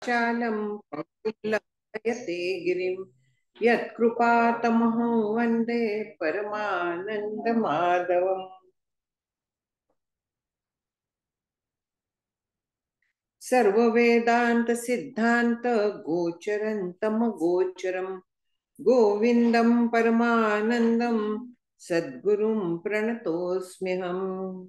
चालं पङ्गुलयते गिरिं यत्कृपातमहं वन्दे परमानन्दमाधवम्। सर्ववेदान्तसिद्धान्त गोचरं तमगोचरं गोविन्दं परमानन्दं सद्गुरुं प्रणतोऽस्म्यहम्।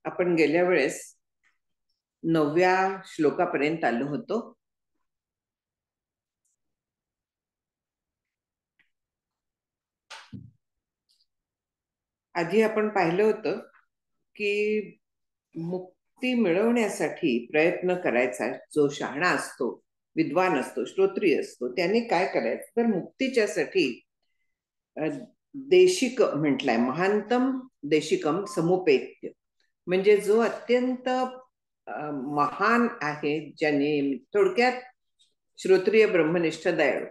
आपण गेल्या वेळेस 9व्या श्लोकापर्यंत आलो होतो. आधी आपण पाहिलं होतं की मुक्ती मिळवण्यासाठी प्रयत्न करायचा जो शहाणा असतो, विद्वान असतो, श्रोत्री असतो, त्याने काय करायचं तर मुक्तीच्यासाठी देशिक म्हटलाय, महांतम देशिकम समुपेत्य, म्हणजे जो अत्यंत महान आहे, ज्याने थोडक्यात श्रोत्रिय ब्रह्मनिष्ठ दयाळू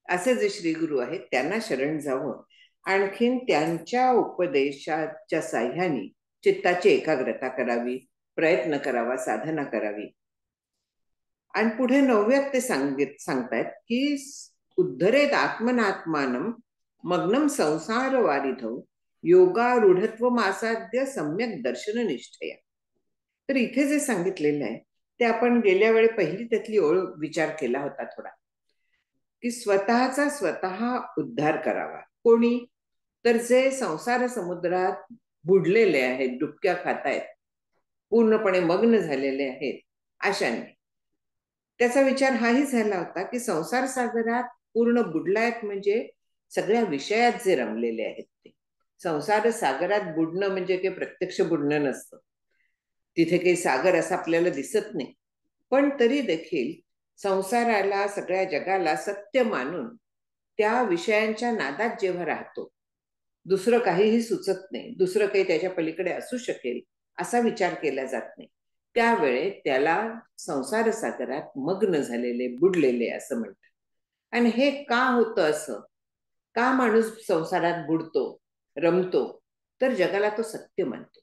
असे जे श्री गुरु आहेत त्यांना शरण जावं, आणखीन त्यांच्या उपदेशाच्या साह्याने चित्ताची एकाग्रता करावी, प्रयत्न करावा, साधना करावी. आणि पुढे 9व्यात ते सांगतायत की उद्धरेत आत्मनात्मानं मग्नम संसार वारिधौ योगारूढत्व मासाद्य सम्यक दर्शन निष्ठया. तर इथे जे सांगितलेलं आहे ते आपण गेल्या वेळी पहिली त्यातली ओळ विचार केला होता थोडा, की स्वतःचा स्वतः उद्धार करावा. कोणी? तर जे संसार समुद्रात बुडलेले आहेत, डुबक्या खातायत, पूर्णपणे मग्न झालेले आहेत, अशांनी. त्याचा विचार हाही झाला होता की संसार सागरात पूर्ण बुडलायत म्हणजे सगळ्या विषयात जे रमलेले आहेत ते. संसार सागरात बुडणं म्हणजे काही प्रत्यक्ष बुडणं नसतं, तिथे काही सागर असं आपल्याला दिसत नाही, पण तरी देखील संसाराला, सगळ्या जगाला सत्य मानून त्या विषयांच्या नादात जेव्हा राहतो, दुसरं काहीही सुचत नाही, दुसरं काही त्याच्या पलीकडे असू शकेल असा विचार केला जात नाही, त्यावेळे त्याला संसार सागरात मग्न झालेले, बुडलेले असं म्हणतात. आणि हे का होतं असं? का माणूस संसारात बुडतो, रमतो? तर जगाला तो सत्य मानतो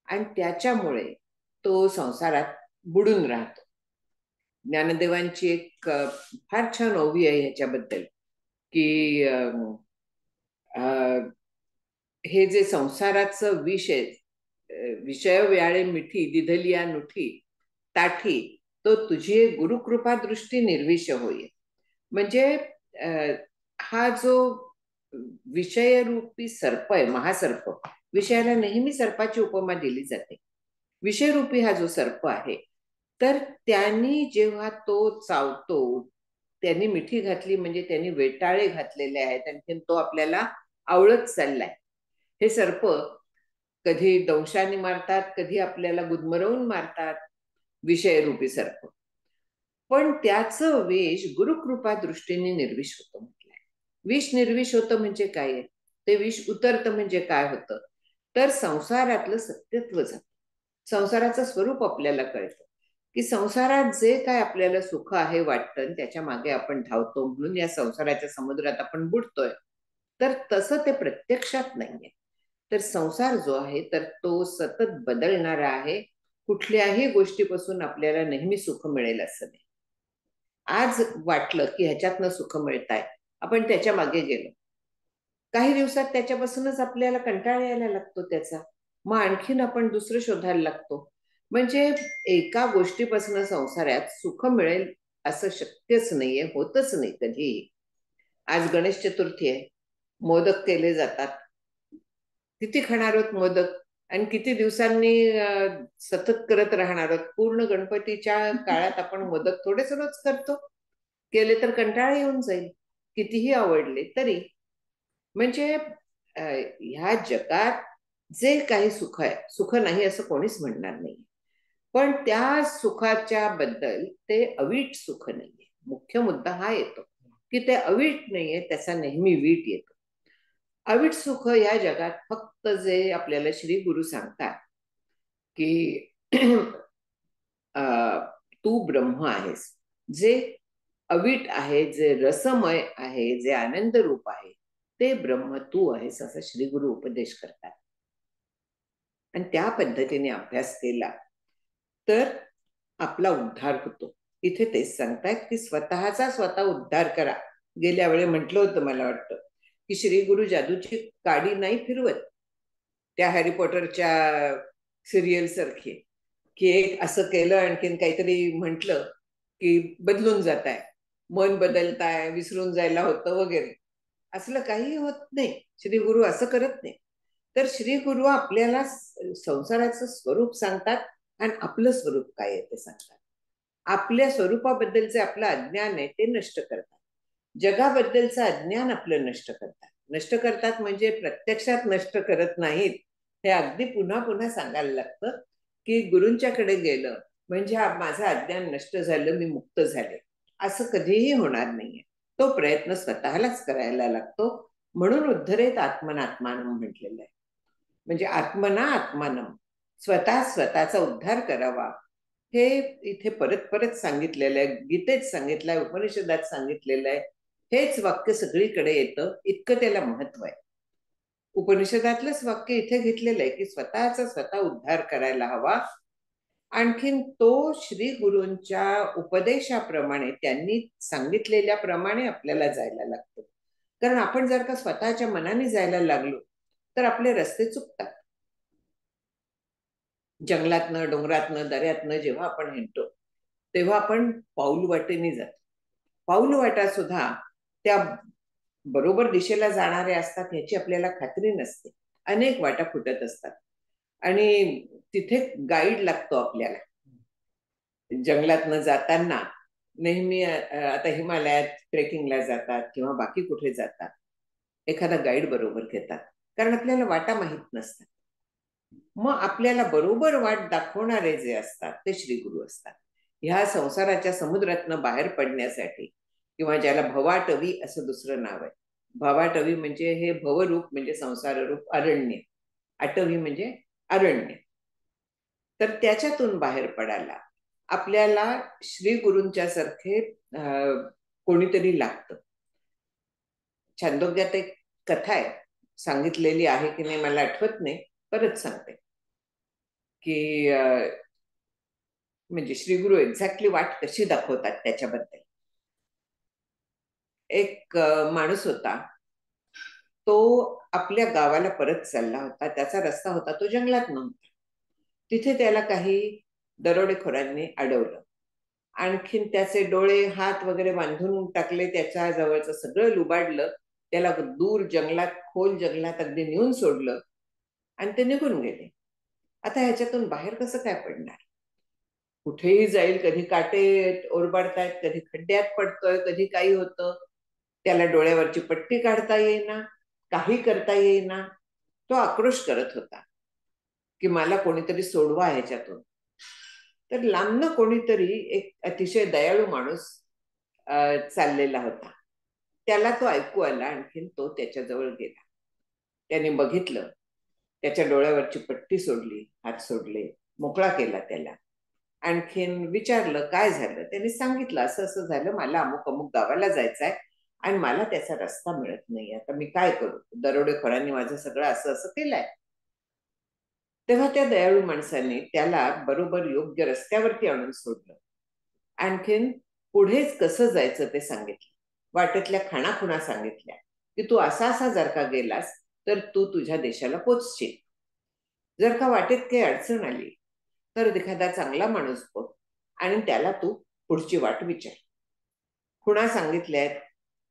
आणि त्याच्यामुळे तो संसारात बुडून राहतो. ज्ञानदेवांची एक फार छान ओवी आहे ह्याच्याबद्दल, की हे जे संसाराचं विष आहे, विषय व्याळे मिठी दिधलिया नुठी ताठी, तो तुझी गुरुकृपा दृष्टी निर्विष होईल. म्हणजे हा जो विषयरूपी सर्प आहे, महासर्प, विषयाला नेहमी सर्पाची उपमा दिली जाते. विषयरूपी हा जो सर्प आहे, तर त्यांनी जेव्हा तो चावतो, त्यांनी मिठी घातली म्हणजे त्यांनी वेटाळे घातलेले आहेत, आणखी तो आपल्याला आवळत चाललाय. हे सर्प कधी दंशाने मारतात, कधी आपल्याला गुदमरवून मारतात, विषयरूपी सर्प. पण त्याचं विष गुरुकृपा दृष्टीने निर्विष होतं म्हटलंय. विष निर्विष होतं म्हणजे काय? ते विष उतरतं म्हणजे काय होतं? तर संसारातलं सत्यत्व जातं, संसाराचं स्वरूप आपल्याला कळतं, की संसारात जे काय आपल्याला सुख आहे वाटतं त्याच्या मागे आपण धावतो, म्हणून या संसाराच्या समुद्रात आपण बुडतोय. तर तसं ते प्रत्यक्षात नाहीये. तर संसार जो आहे तर तो सतत बदलणारा आहे, कुठल्याही गोष्टीपासून आपल्याला नेहमी सुख मिळेल असं नाही. आज वाटलं की ह्याच्यातनं सुख मिळतंय, आपण त्याच्या मागे गेलो, काही दिवसात त्याच्यापासूनच आपल्याला कंटाळा यायला लागतो त्याचा, मग आणखीन आपण दुसरं शोधायला लागतो. म्हणजे एका गोष्टीपासून संसारात सुख मिळेल असं शक्यच नाहीये, होतच नाही कधीही. आज गणेश चतुर्थी आहे, मोदक केले जातात. किती खाणार आहोत मोदक, आणि किती दिवसांनी सतत करत राहणार आहोत? पूर्ण गणपतीच्या काळात आपण मोदक थोडेच रोज करतो, केले तर कंटाळा येऊन जाईल, कितीही आवडले तरी. म्हणजे ह्या जगात जे काही सुख आहे, सुख नाही असं कोणीच म्हणणार नाही, पण त्या सुखाच्या बद्दल ते अवीट सुख नाहीये. मुख्य मुद्दा हा येतो की ते अवीट नाहीये, त्याचा नेहमी वीट येतो. अवीट सुख या जगात फक्त जे आपल्याला श्री गुरु सांगतात की तू ब्रह्म आहेस, जे अवीट आहे, जे रसमय आहे, जे आनंद रूप आहे, ते ब्रह्म तू आहेस असं श्री गुरु उपदेश करतात. आणि त्या पद्धतीने अभ्यास केला तर आपला उद्धार होतो. इथे तेच सांगतायत की स्वतःचा स्वतः उद्धार करा. गेल्या वेळी म्हटलं होतं मला वाटतं की श्री गुरु जादूची काडी नाही फिरवत, त्या हॅरी पॉटरच्या सिरियल सारखी, की एक असं केलं आणखीन काहीतरी म्हटलं की बदलून जात आहे, मन बदलताय, विसरून जायला होतं वगैरे. असलं काही होत नाही. श्री गुरु असं करत नाही. तर श्री गुरु आपल्याला संसाराचं स्वरूप सांगतात आणि आपलं स्वरूप काय आहे ते सांगतात. आपल्या स्वरूपाबद्दलचे आपलं अज्ञान आहे ते नष्ट करतात. जगाबद्दलचं अज्ञान आपलं नष्ट करतात. नष्ट करतात म्हणजे प्रत्यक्षात नष्ट करत नाहीत. हे अगदी पुन्हा पुन्हा सांगायला लागतं की गुरूंच्याकडे गेलं म्हणजे माझं अज्ञान नष्ट झालं, मी मुक्त झाले, असं कधीही होणार नाहीये. तो प्रयत्न स्वतःलाच करायला लागतो. म्हणून उद्धरेत आत्मनात्मानं म्हटलेलं आहे. म्हणजे आत्मना आत्मानं, स्वतः स्वतःचा उद्धार करावा. हे इथे परत परत सांगितलेलं आहे. गीतेत सांगितलं आहे, उपनिषदात सांगितलेलं आहे. हेच वाक्य सगळीकडे येतं, इतकं त्याला महत्व आहे. उपनिषदातलंच वाक्य इथे घेतलेलं आहे की स्वतःचा स्वतः उद्धार करायला हवा. आणखीन तो श्री गुरूंच्या उपदेशाप्रमाणे, त्यांनी सांगितलेल्या प्रमाणे आपल्याला जायला लागतं. कारण आपण जर का स्वतःच्या मनाने जायला लागलो तर आपले रस्ते चुकतात. जंगलातनं, डोंगरातनं, दऱ्यातनं जेव्हा आपण हिंडतो तेव्हा आपण पाऊल वाटेने जातो. पाऊल वाटा सुद्धा त्या बरोबर दिशेला जाणारे असतात याची आपल्याला खात्री नसते. अनेक वाटा फुटत असतात आणि तिथे गाईड लागतो आपल्याला. जंगलातनं जाताना नेहमी आता हिमालयात ट्रेकिंगला जातात किंवा बाकी कुठे जातात, एखादा गाईड बरोबर घेतात, कारण आपल्याला वाटा माहीत नसतात. मग आपल्याला बरोबर वाट दाखवणारे जे असतात ते श्री गुरु असतात. ह्या संसाराच्या समुद्रातनं बाहेर पडण्यासाठी, किंवा ज्याला भवाटवी असं दुसरं नाव आहे. भवाटवी म्हणजे हे भवरूप म्हणजे संसार रूप अरण्य, अटवी म्हणजे अरण्य. तर त्याच्यातून बाहेर पडायला आपल्याला श्री गुरूंच्या सारखे कोणीतरी लागतं. छांदोग्यात एक कथा आहे, सांगितलेली आहे की नाही मला आठवत नाही, परत सांगते की म्हणजे श्री गुरु एक्झॅक्टली वाट कशी दाखवतात त्याच्याबद्दल. एक माणूस होता, तो आपल्या गावाला परत चालला होता. त्याचा रस्ता होता तो जंगलात नव्हता. तिथे त्याला काही दरोडेखोरांनी अडवलं. आणखीन त्याचे डोळे हात वगैरे बांधून टाकले, त्याच्या जवळचं सगळं लुबाडलं, त्याला दूर जंगलात, खोल जंगलात अगदी नेऊन सोडलं आणि ते निघून गेले. आता ह्याच्यातून बाहेर कसं काय पडणार? कुठेही जाईल, कधी काटे ओरबाडतायत, कधी खड्ड्यात पडतोय, कधी काही होतं. त्याला डोळ्यावरची पट्टी काढता येईना, काही करता येईना. तो आक्रोश करत होता की मला कोणीतरी सोडवा ह्याच्यातून. तर लांबनं कोणीतरी एक अतिशय दयाळू माणूस चाललेला होता. त्याला तो ऐकू आला, आणखीन तो त्याच्याजवळ गेला. त्याने बघितलं, त्याच्या डोळ्यावरची पट्टी सोडली, हात सोडले, मोकळा केला त्याला. आणखीन विचारलं काय झालं. त्यांनी सांगितलं असं असं झालं, मला अमुक अमुक गावाला जायचं आहे आणि मला त्याचा रस्ता मिळत नाही, आता मी काय करू, दरोडेखोरांनी माझं सगळं असं असं केलंय. तेव्हा त्या दयाळू माणसाने त्याला बरोबर योग्य रस्त्यावरती आणून सोडलं. आणखीन पुढेच कसं जायचं ते सांगितलं. वाटेतल्या खाणाखुणा सांगितल्या की तू असा असा जर का गेलास तर तू तुझ्या देशाला पोचशील. जर का वाटेत काही अडचण आली तर एखादा चांगला माणूस बघ आणि त्याला तू पुढची वाट विचार. खुणा सांगितल्यात,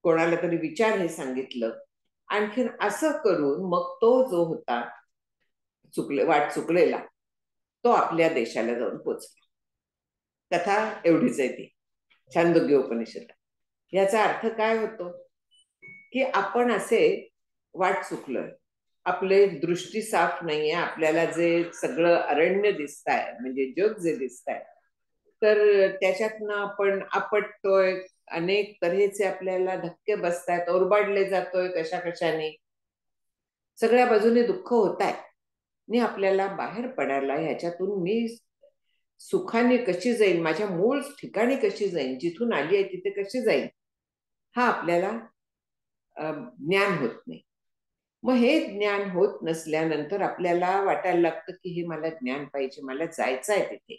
कोणाला तरी विचार हे सांगितलं. आणखीन असं करून मग तो जो होता वाट चुकलेला, तो आपल्या देशाला जाऊन पोचला. कथा एवढीच आहे ती, छांदोग्य उपनिषद. याचा अर्थ काय होतो की आपण असे वाट चुकलोय, आपले दृष्टी साफ नाहीये, आपल्याला जे सगळं अरण्य दिसतंय म्हणजे जग जे दिसतंय, तर त्याच्यातनं आपण आपटतोय, अनेक तऱ्हेचे आपल्याला धक्के बसतायत, ओरबाडले जातोय कशा कशाने, सगळ्या बाजूने दुःख होत आहे. आणि आपल्याला बाहेर पडायला ह्याच्यातून मी सुखाने कशी जाईन, माझ्या मूळ ठिकाणी कशी जाईन, जिथून आली आहे तिथे कशी जाईन, हा आपल्याला ज्ञान होत नाही. मग हे ज्ञान होत नसल्यानंतर आपल्याला वाटायला लागतं की हे मला ज्ञान पाहिजे, मला जायचं आहे तिथे.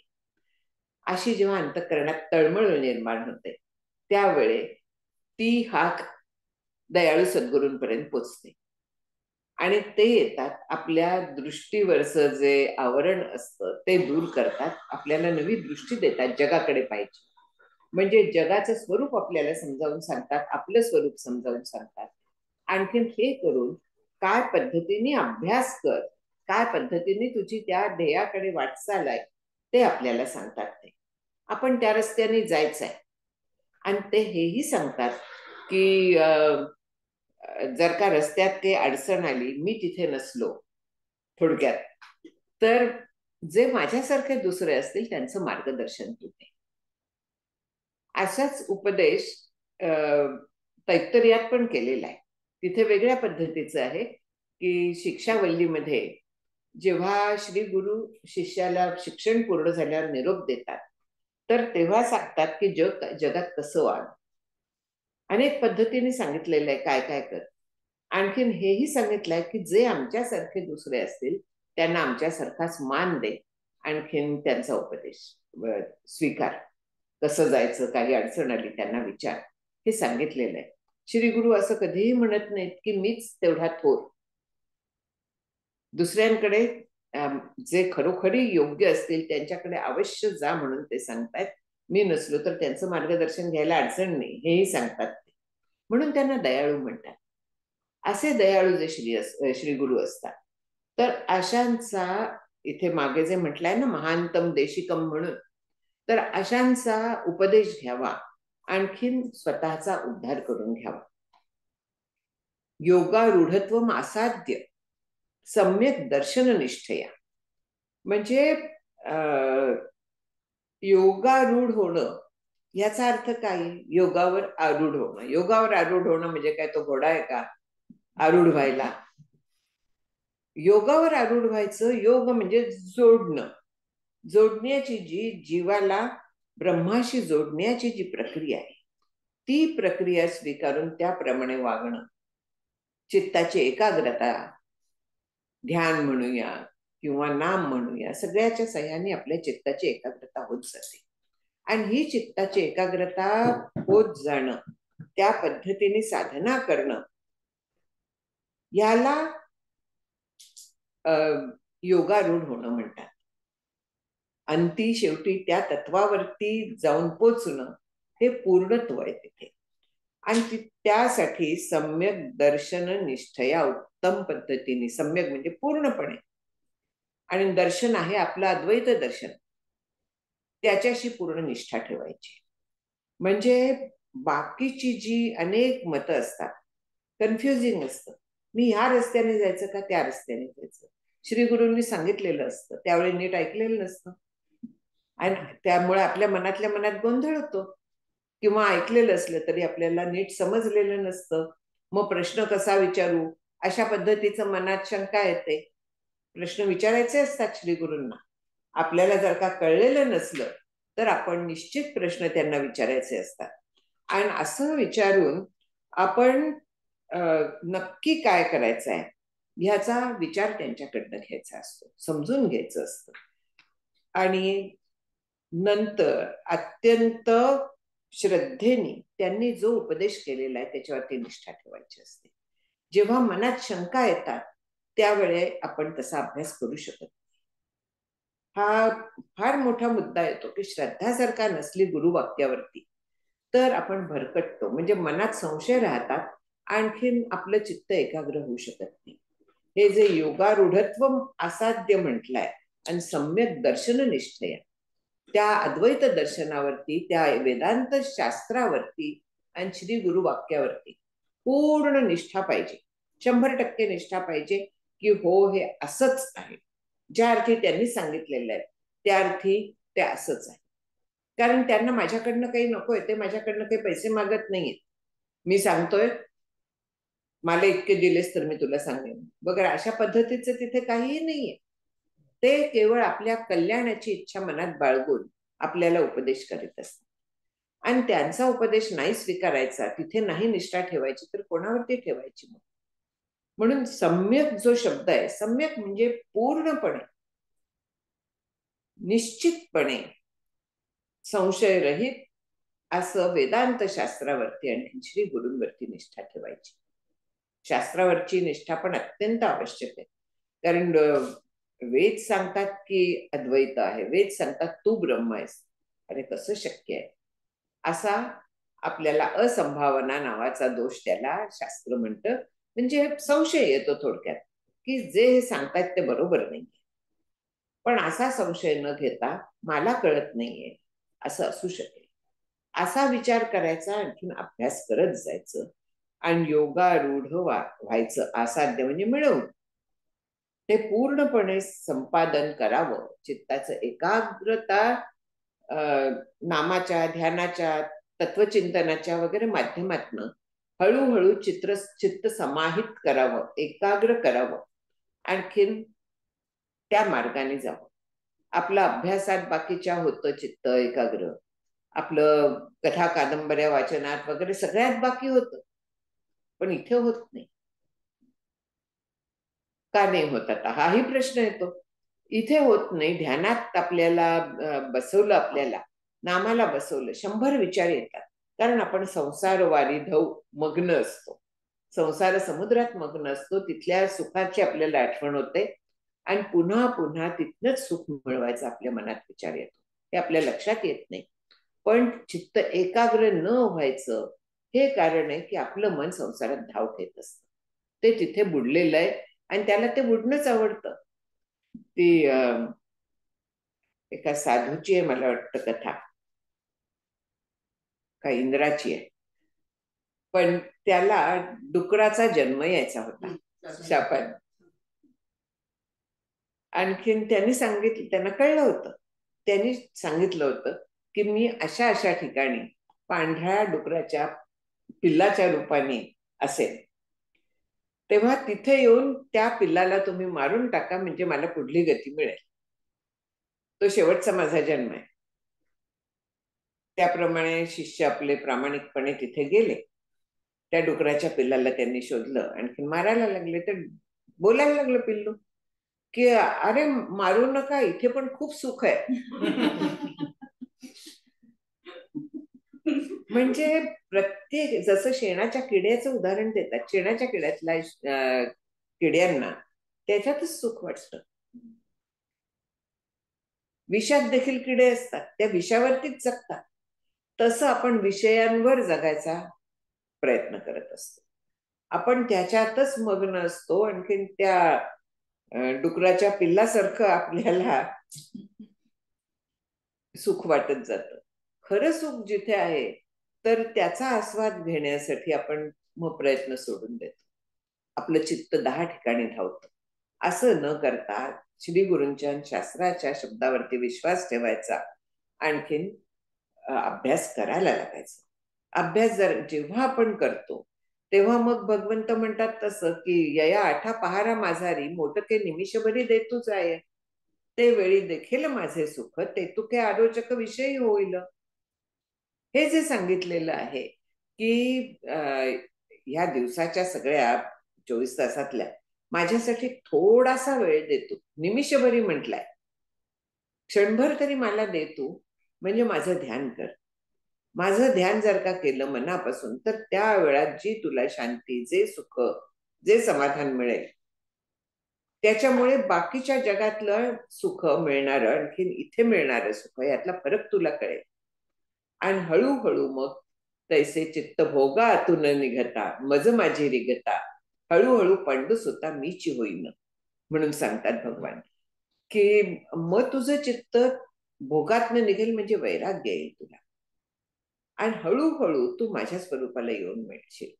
अशी जेव्हा अंतःकरणात तळमळ निर्माण होते त्यावेळे ती हाक दयाळू सद्गुरूंपर्यंत पोचते आणि ते येतात, आपल्या दृष्टीवरचं जे आवरण असतं ते दूर करतात, आपल्याला नवी दृष्टी देतात, जगाकडे पाहिजे. म्हणजे जगाचं स्वरूप आपल्याला समजावून सांगतात, आपलं स्वरूप समजावून सांगतात. आणखीन हे करून काय पद्धतीने अभ्यास कर, काय पद्धतीने तुझी त्या ध्येयाकडे वाटचाल आहे ते आपल्याला सांगतात. ते आपण त्या रस्त्याने जायचं आहे. आणि ते हेही सांगतात की जर का रस्त्यात काही अडचण आली, मी तिथे नसलो थोडक्यात, तर जे माझ्यासारखे दुसरे असतील त्यांचं मार्गदर्शन तू दे. असाच उपदेश तैत्तरीयात पण केलेला आहे. तिथे वेगळ्या पद्धतीचं आहे की शिक्षावल्लीमध्ये जेव्हा श्री गुरु शिष्याला शिक्षण पूर्ण झाल्यावर निरोप देतात, तर तेव्हा सांगतात की जगात कसं वाढ. अनेक पद्धतीने सांगितलेलं आहे काय काय कर. आणखीन हेही सांगितलंय की जे आमच्यासारखे दुसरे असतील त्यांना आमच्यासारखाच मान दे, आणखीन त्यांचा उपदेश स्वीकार. कसं जायचं, काही अडचण आली त्यांना विचार, हे सांगितलेलं आहे. श्री गुरु असं कधीही म्हणत नाहीत की मीच तेवढा थोर. दुसऱ्यांकडे जे खरोखरी योग्य असतील त्यांच्याकडे अवश्य जा म्हणून ते सांगतायत. मी नसलो तर त्यांचं मार्गदर्शन घ्यायला अडचण नाही हेही सांगतात ते. म्हणून त्यांना दयाळू म्हणतात. असे दयाळू जे श्री गुरु असतात, तर अशांचा इथे मागे जे म्हटलंय ना महांतम देशिकम म्हणून, तर अशांचा उपदेश घ्यावा, आणखीन स्वतःचा उद्धार करून घ्यावा. योगारूढत्वम असाध्य सम्यक दर्शन निष्ठया. म्हणजे योगारूढ होणं याचा अर्थ काय? योगावर आरूढ होणं. योगावर आरूढ होणं म्हणजे काय, तो घोडा आहे का आरूढ व्हायला? योगावर आरूढ व्हायचं, योग म्हणजे जोडणं. जोडण्याची जी जीवाला ब्रह्माशी जोडण्याची जी प्रक्रिया आहे, ती प्रक्रिया स्वीकारून त्याप्रमाणे वागणं. चित्ताची एकाग्रता, ध्यान म्हणूया किंवा नाम म्हणूया, सगळ्याच्या सहाय्याने आपल्या चित्ताची एकाग्रता होत जाते. आणि ही चित्ताची एकाग्रता होत जाणं, त्या पद्धतीने साधना करणं, याला योगारूढ होणं म्हणतात. अंती शेवटी त्या तत्वावरती जाऊन पोचणं हे पूर्णत्व आहे तिथे. आणि त्यासाठी सम्यक दर्शन निष्ठया उत्तम पद्धतीने, सम्यक म्हणजे पूर्णपणे, आणि दर्शन आहे आपलं अद्वैत दर्शन, त्याच्याशी पूर्ण निष्ठा ठेवायची. म्हणजे बाकीची जी अनेक मतं असतात, कन्फ्युजिंग असतं, मी ह्या रस्त्याने जायचं का त्या रस्त्याने जायचं, श्री गुरूंनी सांगितलेलं असतं त्यावेळी नीट ऐकलेलं नसतं, आणि त्यामुळे आपल्या मनातल्या मनात गोंधळ होतो, किंवा ऐकलेलं असलं तरी आपल्याला नीट समजलेलं नसतं. मग प्रश्न कसा विचारू, अशा पद्धतीचं मनात शंका येते. प्रश्न विचारायचे असतात श्री गुरूंना. आपल्याला जर का कळलेलं नसलं तर आपण निश्चित प्रश्न त्यांना विचारायचे असतात. आणि असं विचारून आपण नक्की काय करायचं आहे ह्याचा विचार त्यांच्याकडनं घ्यायचा असतो, समजून घ्यायचं असतं. आणि नंतर अत्यंत श्रद्धेने त्यांनी जो उपदेश केलेला आहे त्याच्यावरती निष्ठा ठेवायची असते. जेव्हा मनात शंका येतात त्यावेळी आपण तसा अभ्यास करू शकत नाही. हा फार मोठा मुद्दा येतो की श्रद्धा जर का नसली गुरुवाक्यावरती तर आपण भरकटतो, म्हणजे मनात संशय राहतात, आणखीन आपलं चित्त एकाग्र होऊ शकत नाही. हे जे योगारूढत्व असाध्य म्हटलंय आणि सम्यक दर्शन निष्ठया, त्या अद्वैत दर्शनावरती, त्या वेदांत शास्त्रावरती आणि श्री गुरु वाक्यावरती पूर्ण निष्ठा पाहिजे, 100% निष्ठा पाहिजे की हो हे असंच आहे, ज्या अर्थी त्यांनी सांगितलेलं आहे त्या अर्थी ते असंच आहे. कारण त्यांना माझ्याकडनं काही नकोय, ते माझ्याकडनं काही पैसे मागत नाहीयेत. मी सांगतोय मला इतके दिलेस तर मी तुला सांगेन वगैरे, अशा पद्धतीचं तिथे काहीही नाहीये. ते केवळ आपल्या कल्याणाची इच्छा मनात बाळगून आपल्याला उपदेश करीत असतात. आणि त्यांचा उपदेश नाही स्वीकारायचा, तिथे नाही निष्ठा ठेवायची, तर कोणावरती ठेवायची मग? म्हणून सम्यक जो शब्द आहे, सम्यक म्हणजे पूर्णपणे, निश्चितपणे, संशयरहित असं वेदांत शास्त्रावरती आणि श्री गुरूंवरती निष्ठा ठेवायची. शास्त्रावरची निष्ठा पण अत्यंत आवश्यक आहे. कारण वेद सांगतात की अद्वैत आहे, वेद सांगतात तू ब्रह्म आहेस. अरे कसं शक्य आहे? असा आपल्याला असंभावना नावाचा दोष त्याला शास्त्र म्हणतं. म्हणजे संशय येतो थोडक्यात, की जे हे सांगतात ते बरोबर नाही. पण असा संशय न घेता मला कळत नाहीये असं असू शकेल, असा विचार करायचा, आणखीन अभ्यास करत जायचं आणि योगारूढ व्हायचं. आसाध्य म्हणजे मिळवून ते पूर्णपणे संपादन करावं. चित्ताचं एकाग्रता नामाच्या, ध्यानाच्या, तत्वचिंतनाच्या वगैरे माध्यमातनं हळूहळू चित्त समाहित करावं, एकाग्र करावं, आणखीन त्या मार्गाने जावं. आपलं अभ्यासात बाकीच्या होतं चित्त एकाग्र, आपलं कथा कादंबऱ्या वाचनात वगैरे सगळ्यात बाकी होतं, पण इथे होत नाही. का नाही होत आता हाही प्रश्न येतो. इथे होत नाही. ध्यानात आपल्याला बसवलं, आपल्याला नामाला बसवलं, 100 विचार येतात. कारण आपण संसारवारी मग्न असतो, संसार समुद्रात मग्न असतो. तिथल्या सुखाची आपल्याला आठवण होते आणि पुन्हा पुन्हा तिथनंच सुख मिळवायचं आपल्या मनात विचार येतो. हे आपल्या लक्षात येत नाही. पण चित्त एकाग्र न व्हायचं हे कारण आहे की आपलं मन संसारात धाव घेत असतं. ते तिथे बुडलेलं आहे आणि त्याला ते बुडणंच आवडतं. ती एका साधूची आहे मला वाटतं कथा, का इंद्राची आहे. पण त्याला डुकराचा जन्म यायचा होता शापात. आणखीन त्यांना कळलं होतं, त्यांनी सांगितलं होतं की मी अशा अशा ठिकाणी पांढऱ्या डुकराच्या पिल्लाच्या रूपाने असेल, तेव्हा तिथे येऊन त्या पिल्लाला तुम्ही मारून टाका, म्हणजे मला पुढली गती मिळेल. तो शेवटचा माझा जन्म आहे. त्याप्रमाणे शिष्य आपले प्रामाणिकपणे तिथे गेले. त्या डुकराच्या पिल्लाला त्यांनी शोधलं, आणखी मारायला लागले. तर बोलायला लागलं पिल्लू की अरे मारू नका, इथे पण खूप सुख आहे. म्हणजे प्रत्येक, जसं शेणाच्या किड्याचं उदाहरण देतात, शेणाच्या किड्यातल्या किड्यांना त्याच्यातच सुख वाटतं. विषात देखील किडे असतात, त्या विषावरतीच जगतात. तसं आपण विषयांवर जगायचा प्रयत्न करत असतो. आपण त्याच्यातच मग्न असतो. आणखीन त्या डुकराच्या पिल्लासारखं आपल्याला सुख वाटत जातं. खरं सुख जिथे आहे, तर त्याचा आस्वाद घेण्यासाठी आपण मग प्रयत्न सोडून देतो. आपलं चित्त 10 ठिकाणी धावतं. असं न करता श्री गुरूंच्या शास्त्राच्या शब्दावरती विश्वास ठेवायचा, आणखीन अभ्यास करायला लागायचा. अभ्यास जेव्हा आपण करतो तेव्हा मग भगवंत म्हणतात तसं की यया आठा पहारा माझारी, मोठके निमिषभरी देतूच आहे, ते वेळी देखील माझे सुख, ते तुके आरोचक विषयी होईल. हे जे सांगितलेलं आहे की ह्या दिवसाच्या सगळ्या 24 तासातल्या माझ्यासाठी थोडासा वेळ देतो, निमिषभरी म्हटलाय, क्षणभर तरी मला दे तू, म्हणजे माझं ध्यान कर. माझं ध्यान जर का केलं मनापासून, तर त्या वेळात जी तुला शांती, जे सुख, जे समाधान मिळेल, त्याच्यामुळे बाकीच्या जगातलं सुख मिळणार, आणखीन इथे मिळणारं सुख, यातला फरक तुला कळेल. आणि हळूहळू मग तैसे चित्त भोगा आतून निघता, मज माझी रिगता, हळूहळू पंडूस होता मीची होईन, म्हणून सांगतात भगवान. की मग तुझं चित्त भोगातनं निघेल, म्हणजे वैराग्य येईल तुला, आणि हळूहळू तू माझ्या स्वरूपाला येऊन मिळशील.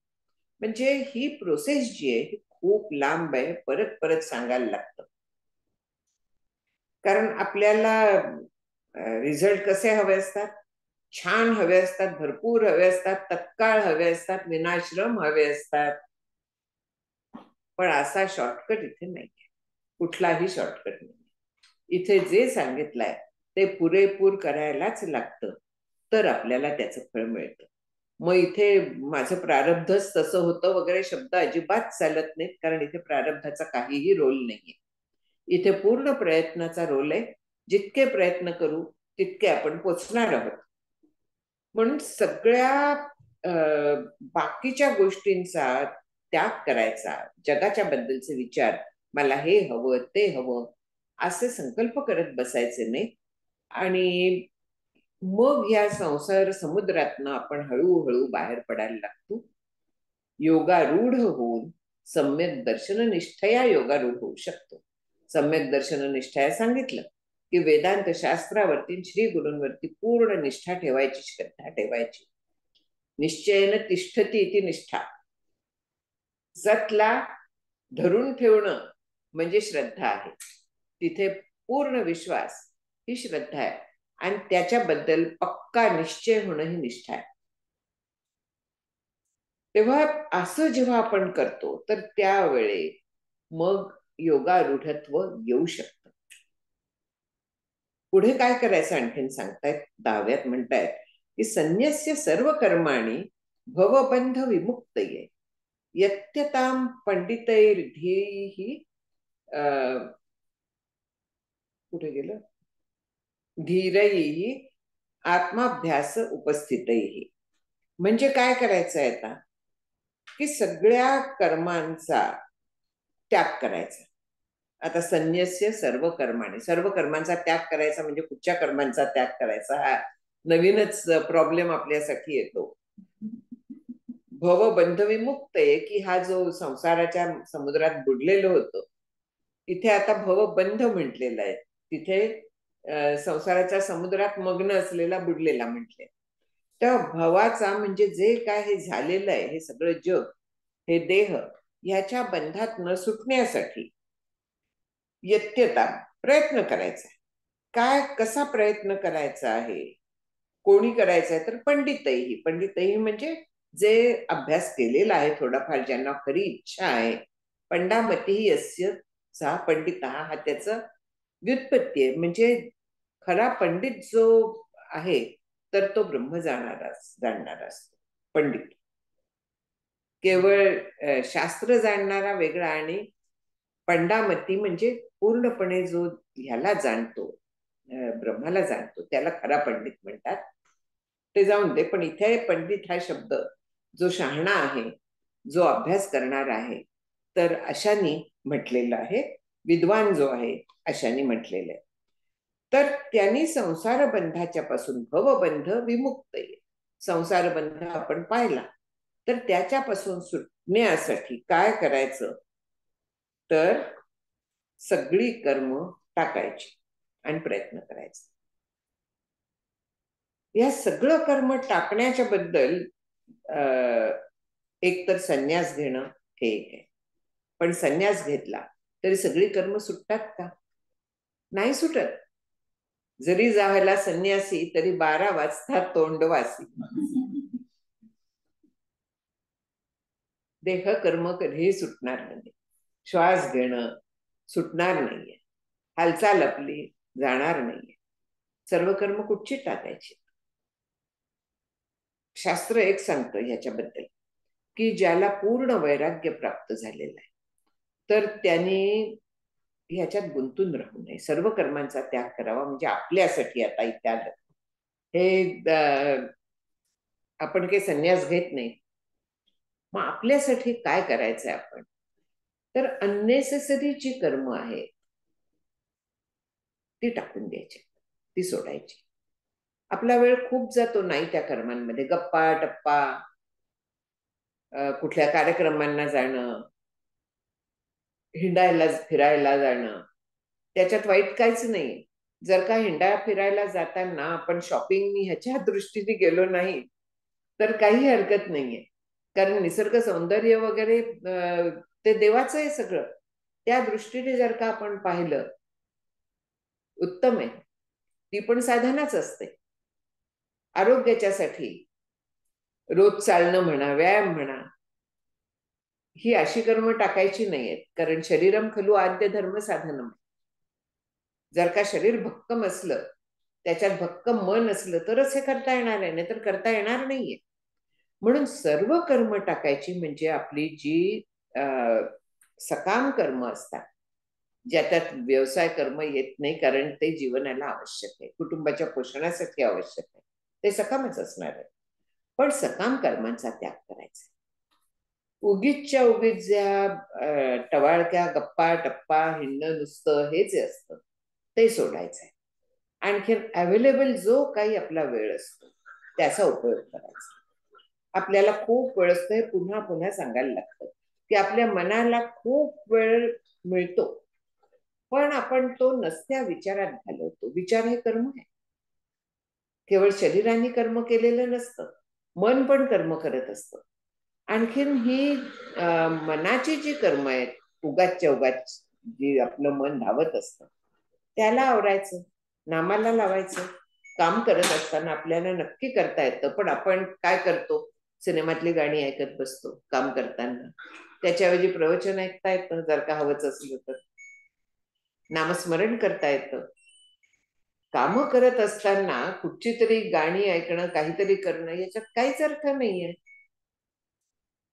म्हणजे ही प्रोसेस जी आहे ही खूप लांब आहे, परत परत सांगायला लागतं. कारण आपल्याला रिझल्ट कसे हवे असतात? छान हवे असतात, भरपूर हवे असतात, तत्काळ हवे असतात, विनाश्रम हवे असतात. पण असा शॉर्टकट इथे नाही, कुठलाही शॉर्टकट नाही. इथे जे सांगितलंय ते पुरेपूर करायलाच लागतं, तर आपल्याला त्याचं फळ मिळतं. मग इथे माझं प्रारब्धच तसं होतं वगैरे शब्द अजिबात चालत नाहीत, कारण इथे प्रारब्धाचा काहीही रोल नाहीये. इथे पूर्ण प्रयत्नाचा रोल आहे. जितके प्रयत्न करू तितके आपण पोचणार आहोत. म्हणून सगळ्या बाकीच्या गोष्टींचा त्याग करायचा, जगाच्या बद्दलचे विचार, मला हे हवं ते हवं असे संकल्प करत बसायचे नाही. आणि मग या संसार समुद्रातनं आपण हळूहळू बाहेर पडायला लागतो. योगारूढ होऊन सम्यक दर्शन निष्ठया योगारूढ होऊ शकतो. सम्यक दर्शन निष्ठया सांगितलं की वेदांत शास्त्रावरती श्री गुरूंवरती पूर्ण निष्ठा ठेवायची, श्रद्धा ठेवायची. निश्चयन तिष्ठती इति निष्ठा. सतला धरून ठेवणं म्हणजे श्रद्धा आहे. तिथे पूर्ण विश्वास ही श्रद्धा आहे, आणि त्याच्याबद्दल पक्का निश्चय होणं ही निष्ठा आहे. तेव्हा असं जेव्हा आपण करतो तर त्यावेळी मग योगारूढत्व येऊ शकतं. पुढे काय करायचं आणखीन सांगतायत, 10व्यात म्हणतायत की संन्यस्य सर्व कर्माणी भवबंध विमुक्तये यत्यताम पंडितैर्धीहि कुठे गेलं, धीरैहि आत्माभ्यास उपस्थितैहि. म्हणजे काय करायचं आहे आता, की सगळ्या कर्मांचा त्याग करायचा. आता संन्यस्य सर्व कर्माने, सर्व कर्मांचा त्याग करायचा म्हणजे कुठच्या कर्मांचा त्याग करायचा, हा नवीनच प्रॉब्लेम आपल्यासाठी येतो. भवबंध विमुक्त आहे की हा जो संसाराच्या समुद्रात बुडलेलं होतं, तिथे आता भवबंध म्हटलेलं आहे. तिथे संसाराच्या समुद्रात मग्न असलेला बुडलेला म्हटले. त्या भवाचा म्हणजे जे काय हे झालेलं आहे, हे सगळं जग, हे देह, ह्याच्या बंधात न सुटण्यासाठी यत्यता प्रयत्न करायचा. काय कसा प्रयत्न करायचा आहे, कोणी करायचा आहे, तर पंडितही. पंडितही म्हणजे जे अभ्यास केलेला आहे थोडाफार, ज्यांना खरी इच्छा आहे. पंडामती यस्य सा पंडित, हा त्याचं व्युत्पत्ती आहे. म्हणजे खरा पंडित जो आहे तर तो ब्रह्म जाणणारा असतो पंडित. केवळ शास्त्र जाणणारा वेगळा, आणि पंडामती म्हणजे पूर्णपणे जो ह्याला जाणतो, ब्रह्माला जाणतो, त्याला खरा पंडित म्हणतात. ते जाऊन दे, पण इथे पंडित हा शब्द जो शहाणा आहे, जो अभ्यास करणार आहे, तर अशानी म्हटलेलं आहे. विद्वान जो आहे अशानी म्हटलेलं आहे. तर त्यांनी संसार बंधाच्या पासून भवबंध विमुक्त आहे. संसार बंध आपण पाहिला, तर त्याच्यापासून सुटण्यासाठी काय करायचं, तर सगळी कर्म टाकायची आणि प्रयत्न करायचा. या सगळं कर्म टाकण्याच्या बद्दल एक तर संन्यास घेणं हे एक आहे. पण संन्यास घेतला तरी सगळी कर्म सुटतात का? नाही सुटत. जरी झाला संन्यासी तरी 12 वाजता तोंडवासी. देह कर्म कधीही सुटणार नाही. श्वास घेणं सुटणार नाहीये, हालचाल आपली जाणार नाहीये. सर्व कर्म कुठची टाकायची? शास्त्र एक सांगतं याच्याबद्दल की ज्याला पूर्ण वैराग्य प्राप्त झालेलं आहे, तर त्यांनी ह्याच्यात गुंतून राहू नये, सर्व कर्मांचा त्याग करावा. म्हणजे आपल्यासाठी आता इथे आलं हे, आपण काही संन्यास घेत नाही, मग आपल्यासाठी काय करायचंय आपण, तर अननेसेसरी जी कर्म आहे ती टाकून द्यायची, ती सोडायची. आपला वेळ खूप जातो नाही त्या कर्मांमध्ये, गप्पा टप्पा, कुठल्या कार्यक्रमांना जाणं, हिंडायला फिरायला जाणं, त्याच्यात वाईट काहीच नाही. जर का हिंडा फिरायला जाताना आपण शॉपिंग ह्याच्या दृष्टीने गेलो नाही तर काही हरकत नाहीये, कारण निसर्ग सौंदर्य वगैरे ते देवाचं आहे सगळं. त्या दृष्टीने जर का आपण पाहिलं, उत्तम आहे. ती पण साधनाच असते आरोग्याच्यासाठी. रोज चालणं म्हणा, व्यायाम म्हणा, ही अशी कर्म टाकायची नाहीयेत, कारण शरीरम खलु आद्य धर्म साधनम. जर का शरीर भक्कम असलं त्याच्यात भक्कम मन असलं तरच हे करता येणार आहे, नाही तर करता येणार नाहीये. म्हणून सर्व कर्म टाकायची म्हणजे आपली जी सकाम कर्म असतात, ज्याच्यात व्यवसाय कर्म येत नाही, कारण ते जीवनाला आवश्यक आहे, कुटुंबाच्या पोषणासाठी आवश्यक आहे, ते सकामच असणार आहे. पण सकाम कर्मांचा त्याग करायचा. उगीचच्या उगीच ज्या टवाळक्या गप्पा टप्पा हिंडणं नुसतं हे जे असतं ते सोडायचंय. आणखीन अवेलेबल जो काही आपला वेळ असतो त्याचा उपयोग करायचा. आपल्याला खूप वेळ असतो, हे पुन्हा पुन्हा सांगायला लागतं की आपल्या मनाला खूप वेळ मिळतो, पण आपण तो नसत्या विचारात घालवतो. विचार हे कर्म आहे. केवळ शरीराने कर्म केलेलं नसतं, मन पण कर्म करत असतं. आणखीन ही मनाची जी कर्म आहेत, उगाचच्या उगाच जी आपलं मन धावत असतं, त्याला आवरायचं, नामाला लावायचं. काम करत असताना आपल्याला नक्की करता येतं, पण आपण काय करतो, सिनेमातली गाणी ऐकत बसतो काम करताना. त्याच्याऐवजी प्रवचन ऐकता येतं जर का हवंच असलं तर, नामस्मरण करता येतं. कामं करत असताना कुठची तरी गाणी ऐकणं, काहीतरी करणं, याच्यात काहीच अर्थ नाहीये.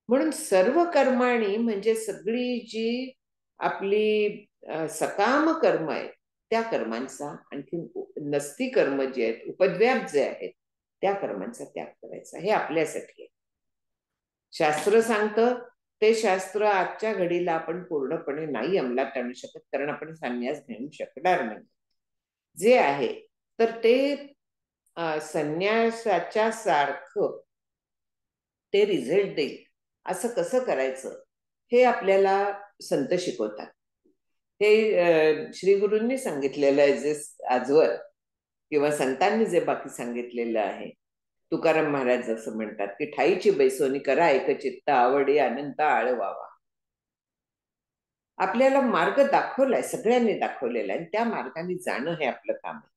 म्हणून सर्व कर्माणी म्हणजे सगळी जी आपली सकाम कर्म आहेत त्या कर्मांचा, आणखी नसती कर्म जे आहेत, उपद्व्याप जे आहेत, त्या कर्मांचा त्याग करायचा. हे आपल्यासाठी आहे. शास्त्र सांगतं ते शास्त्र आजच्या घडीला आपण पूर्णपणे नाही अंमलात आणू शकत, कारण आपण संन्यास घेऊ शकणार नाही. जे आहे तर ते संन्यासाच्या सारखं ते रिझल्ट देईल असं कसं करायचं हे आपल्याला संत शिकवतात. हे श्री गुरूंनी सांगितलेलं आहे, जे आजवर किंवा संतांनी जे बाकी सांगितलेलं आहे. तुकाराम महाराज असं म्हणतात की ठाईची बैसोनी करा एक चित्त, आवडे अनंत आळवावा. आपल्याला मार्ग दाखवलाय, सगळ्यांनी दाखवलेला आहे, त्या मार्गाने जाणं हे आपलं काम आहे.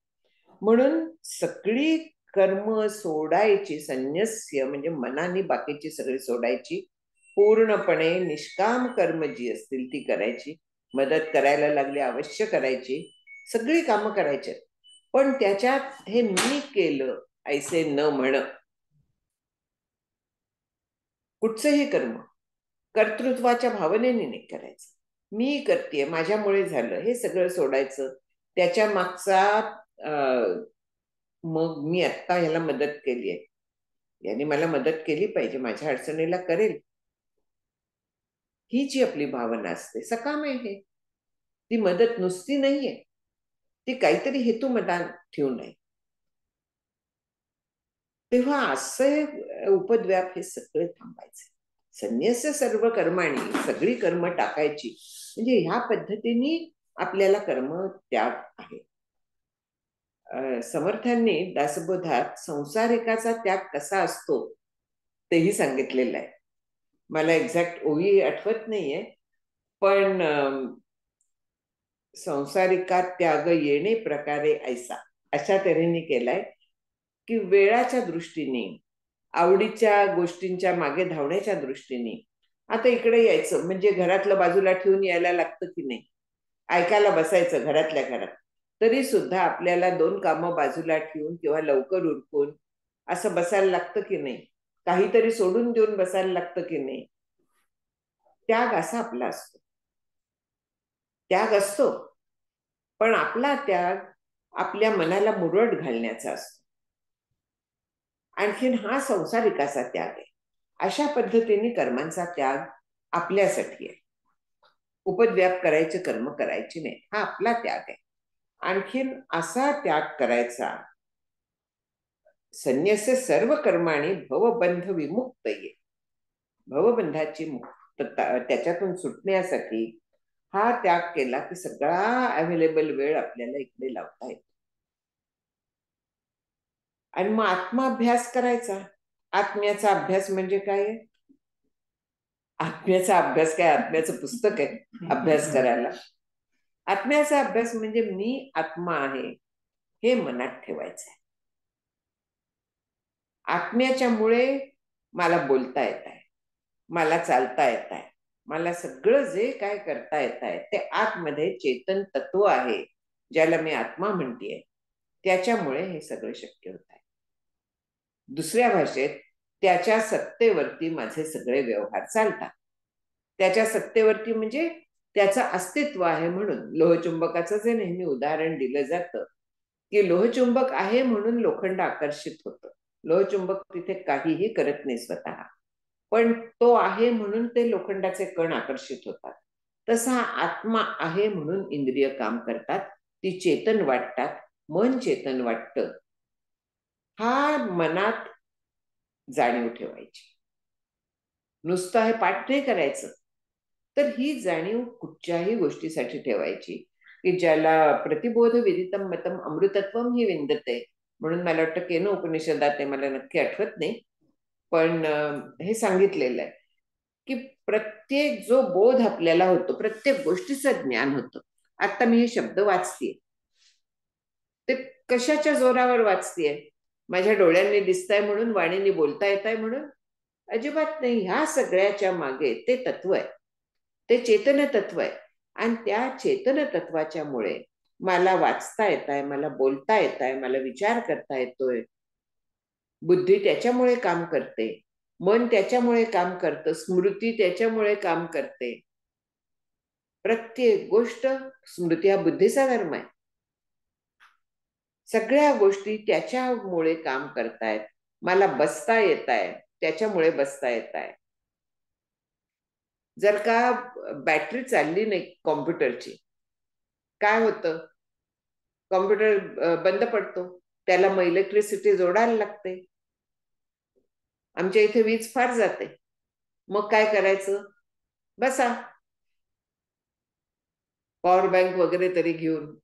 म्हणून सगळी कर्म सोडायची, संन्यस्य म्हणजे मनाने बाकीची सगळी सोडायची, पूर्णपणे निष्काम कर्म जी असतील ती करायची. मदत करायला लागली अवश्य करायची, सगळी कामं करायची, पण त्याच्यात हे मी केलं ऐसे न म्हण. कुठचंही कर्म कर्तृत्वाच्या भावनेने नाही करायचं. मी करतेय, माझ्यामुळे झालं, हे सगळं सोडायचं. त्याच्या मागचा मग मी आत्ता ह्याला मदत केली आहे, याने मला मदत केली पाहिजे, माझ्या अडचणीला करेल, ही जी आपली भावना असते सकाम आहे. हे ती मदत नुसती नाहीये, ती काहीतरी हेतू मनात ठेवून आहे. तेव्हा असे उपद्व्याप हे सगळे थांबायचे. संन्यास सर्व कर्माणी, सगळी कर्म टाकायची म्हणजे ह्या पद्धतीने आपल्याला कर्म त्याग आहे. समर्थांनी दासबोधात संसारिकाचा त्याग कसा असतो तेही सांगितलेलं आहे. मला एक्झॅक्ट ओळी आठवत नाहीये, पण संसारिका त्याग येणे प्रकारे ऐसा, अशा तऱ्हेने केलाय की वेळाच्या दृष्टीने, आवडीच्या गोष्टींच्या मागे धावण्याच्या दृष्टीने, आता इकडे यायचं म्हणजे घरातलं बाजूला ठेवून यायला लागतं की नाही, ऐकायला बसायचं घरातल्या घरात, तरी सुद्धा आपल्याला दोन कामं बाजूला ठेवून किंवा लवकर उरकून असं बसायला लागतं की नाही, काहीतरी सोडून देऊन बसायला लागतं की नाही. त्याग असा आपला असतो. त्याग असतो, पण आपला त्याग आपल्या मनाला मुरड घालण्याचा असतो. आणखीन हा संसारिकाचा त्याग आहे. अशा पद्धतीने कर्मांचा त्याग आपल्यासाठी आहे. उपद्व्याप करायचे, कर्म करायचे नाही, हा आपला त्याग आहे. आणखीन असा त्याग करायचा, संन्यासे सर्व कर्माणी भवबंध विमुक्त ये, भवबंधाची मुक्तता, त्याच्यातून सुटण्यासाठी हा त्याग केला की सगळा अवेलेबल वेळ आपल्याला इकडे लावता येतो. आणि मग आत्माभ्यास करायचा. आत्म्याचा अभ्यास म्हणजे काय? आत्म्याचा अभ्यास काय आत्म्याचं पुस्तक आहे अभ्यास करायला? आत्म्याचा अभ्यास म्हणजे मी आत्मा आहे हे मनात ठेवायचं आहे. आत्म्याच्या मुळे मला बोलता येत आहे, मला चालता येत आहे, मला सगळं जे काय करता येत आहे ते आतमध्ये चेतन तत्व आहे, ज्याला मी आत्मा म्हणतेय, त्याच्यामुळे हे सगळं शक्य होत आहे. दुसऱ्या भाषेत त्याच्या सत्तेवरती माझे सगळे व्यवहार चालतात. त्याच्या सत्तेवरती म्हणजे त्याचं अस्तित्व आहे म्हणून. लोहचुंबकाचं जे नेहमी उदाहरण दिलं जातं की लोहचुंबक आहे म्हणून लोखंड आकर्षित होतं. लोहचुंबक तिथे काहीही करत नाही स्वतः, पण तो आहे म्हणून ते लोखंडाचे कण आकर्षित होतात. तसा आत्मा आहे म्हणून इंद्रिय काम करतात, ती चेतन वाटतात, मन चेतन वाटतं. हा मनात जाणीव ठेवायची. नुसतं हे पाठ नाही करायचं, तर ही जाणीव कुठच्याही गोष्टीसाठी ठेवायची की ज्याला प्रतिबोध विदितम मतम अमृतत्वम ही विंदते, म्हणून मला वाटतं केन उपनिषदात आहे, मला नक्की आठवत नाही, पण हे सांगितलेलं आहे की प्रत्येक जो बोध आपल्याला होतो, प्रत्येक गोष्टीचं ज्ञान होतं. आता मी हे शब्द वाचतेय, ते कशाच्या जोरावर वाचतेय? माझ्या डोळ्यांनी दिसताय म्हणून, वाणीने बोलता येत आहे म्हणून? अजिबात नाही. ह्या सगळ्याच्या मागे ते तत्व आहे, ते चेतन तत्व आहे. आणि त्या चेतन तत्वाच्या मुळे मला वाचता येत आहे, मला बोलता येत आहे, मला विचार करता येतोय. बुद्धी त्याच्यामुळे काम करते, मन त्याच्यामुळे काम करतं, स्मृती त्याच्यामुळे काम करते. प्रत्येक गोष्ट, स्मृती हा बुद्धीचा धर्म आहे. सगळ्या गोष्टी त्याच्यामुळे काम करतायत. मला बसता येत आहे, त्याच्यामुळे बसता येत आहे. जर का बॅटरी चालली नाही कॉम्प्युटरची, काय होतं? कॉम्प्युटर बंद पडतो, त्याला मग इलेक्ट्रिसिटी जोडायला लागते. आमच्या इथे वीज फार जाते, मग काय करायचं? बसा, पॉवर बँक वगैरे तरी घेऊन.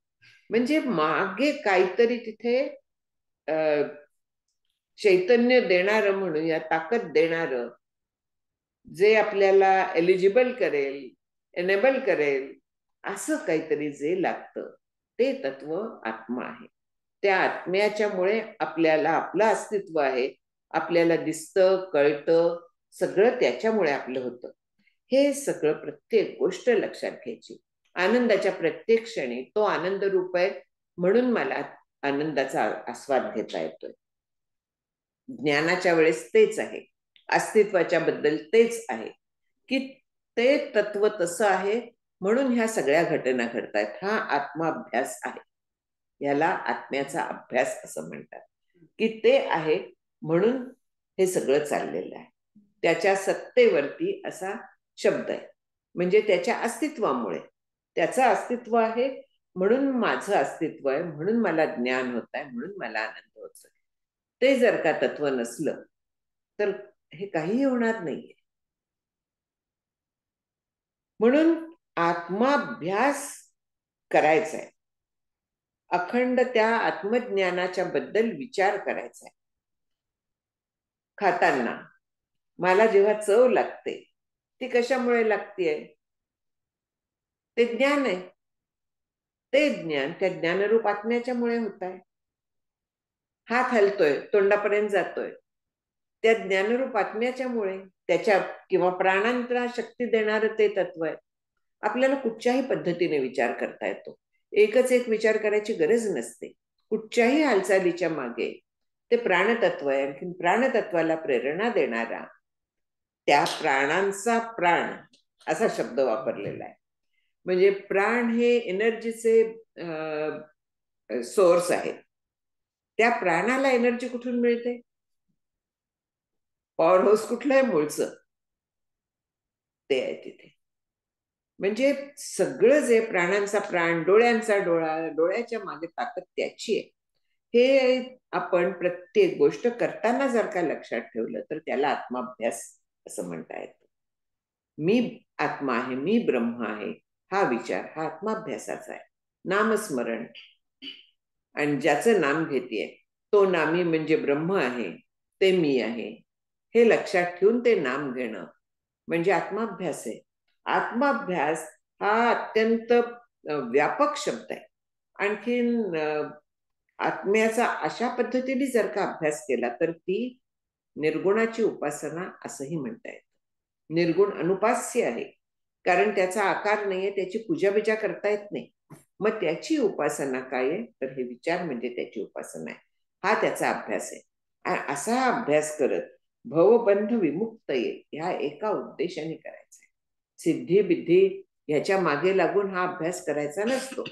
म्हणजे मागे काहीतरी तिथे चैतन्य देणारं म्हणूया, ताकद देणारं, जे आपल्याला एलिजिबल करेल, एनेबल करेल, असं काहीतरी जे लागतं, ते तत्व आत्मा आहे. त्या आत्म्याच्यामुळे आपल्याला आपलं अस्तित्व आहे, आपल्याला दिसतं, कळतं, सगळं त्याच्यामुळे आपलं होतं. हे सगळं प्रत्येक गोष्ट लक्षात घ्यायची. आनंदाच्या प्रत्येक क्षणी तो आनंद रूप आहे म्हणून मला आनंदाचा आस्वाद घेता येतोय. ज्ञानाच्या वेळेस तेच आहे, अस्तित्वाच्या बद्दल तेच आहे की ते तत्व तसं आहे म्हणून ह्या सगळ्या घटना घडतायत. हा आत्माभ्यास आहे, याला आत्म्याचा अभ्यास असं म्हणतात. की ते आहे म्हणून हे सगळं चाललेलं आहे. त्याच्या सत्तेवरती असा शब्द आहे, म्हणजे त्याच्या अस्तित्वामुळे. त्याचं अस्तित्व आहे म्हणून माझं अस्तित्व आहे, म्हणून मला ज्ञान होत आहे, म्हणून मला आनंद होतोय. ते जर का तत्व नसलं तर हे काही होणार नाहीये. म्हणून आत्माभ्यास करायचा आहे, अखंड त्या आत्मज्ञानाच्या बद्दल विचार करायचा आहे. खाताना मला जेव्हा चव लागते, ती कशामुळे लागतेय? ते ज्ञान आहे. ते ज्ञान त्या ज्ञानरूप आत्म्याच्यामुळे होत आहे. हात हलतोय, तोंडापर्यंत जातोय, त्या ज्ञानरूप आत्म्याच्यामुळे. त्याच्या किंवा प्राणांना शक्ती देणारं ते तत्व आहे. आपल्याला कुठच्याही पद्धतीने विचार करता येतो, एकच एक विचार करायची गरज नसते. कुठच्याही हालचालीच्या मागे ते प्राणतत्व आहे. आणखी प्राणतत्वाला प्रेरणा देणारा, त्या प्राणांचा प्राण असा शब्द वापरलेला आहे. म्हणजे प्राण हे एनर्जीचे सोर्स आहे. त्या प्राणाला एनर्जी कुठून मिळते? पॉवर हाऊस कुठलं आहे मूळचं? ते आहे तिथे. म्हणजे सगळं जे प्राणांचा प्राण, डोळ्यांचा डोळा, डोळ्याच्या मागे ताकद त्याची आहे. हे आपण प्रत्येक गोष्ट करताना जर का लक्षात ठेवलं तर त्याला आत्माभ्यास असं म्हणता येतं. मी आत्मा आहे, मी ब्रह्म आहे, हा विचार हा आत्माभ्यासाचा आहे. नामस्मरण, आणि ज्याचं नाम घेतेय तो नामी म्हणजे ब्रह्म आहे, ते मी आहे, हे लक्षात ठेवून ते नाम घेणं म्हणजे आत्माभ्यास आहे. आत्माभ्यास हा अत्यंत व्यापक शब्द आहे. आणखीन आत्म्याचा अशा पद्धतीने जर का अभ्यास केला तर ती निर्गुणाची उपासना असंही म्हणता येतं. निर्गुण अनुपास्य आहे, कारण त्याचा आकार नाहीये, त्याची पूजा बिजा करता येत नाही, मग त्याची उपासना काय आहे? तर हे विचार म्हणजे त्याची उपासना आहे, हा त्याचा अभ्यास आहे. असा अभ्यास करत भवबंध विमुक्त येईल ह्या एका उद्देशाने करायचा आहे. सिद्धी बिद्धी ह्याच्या मागे लागून हा अभ्यास करायचा नसतो.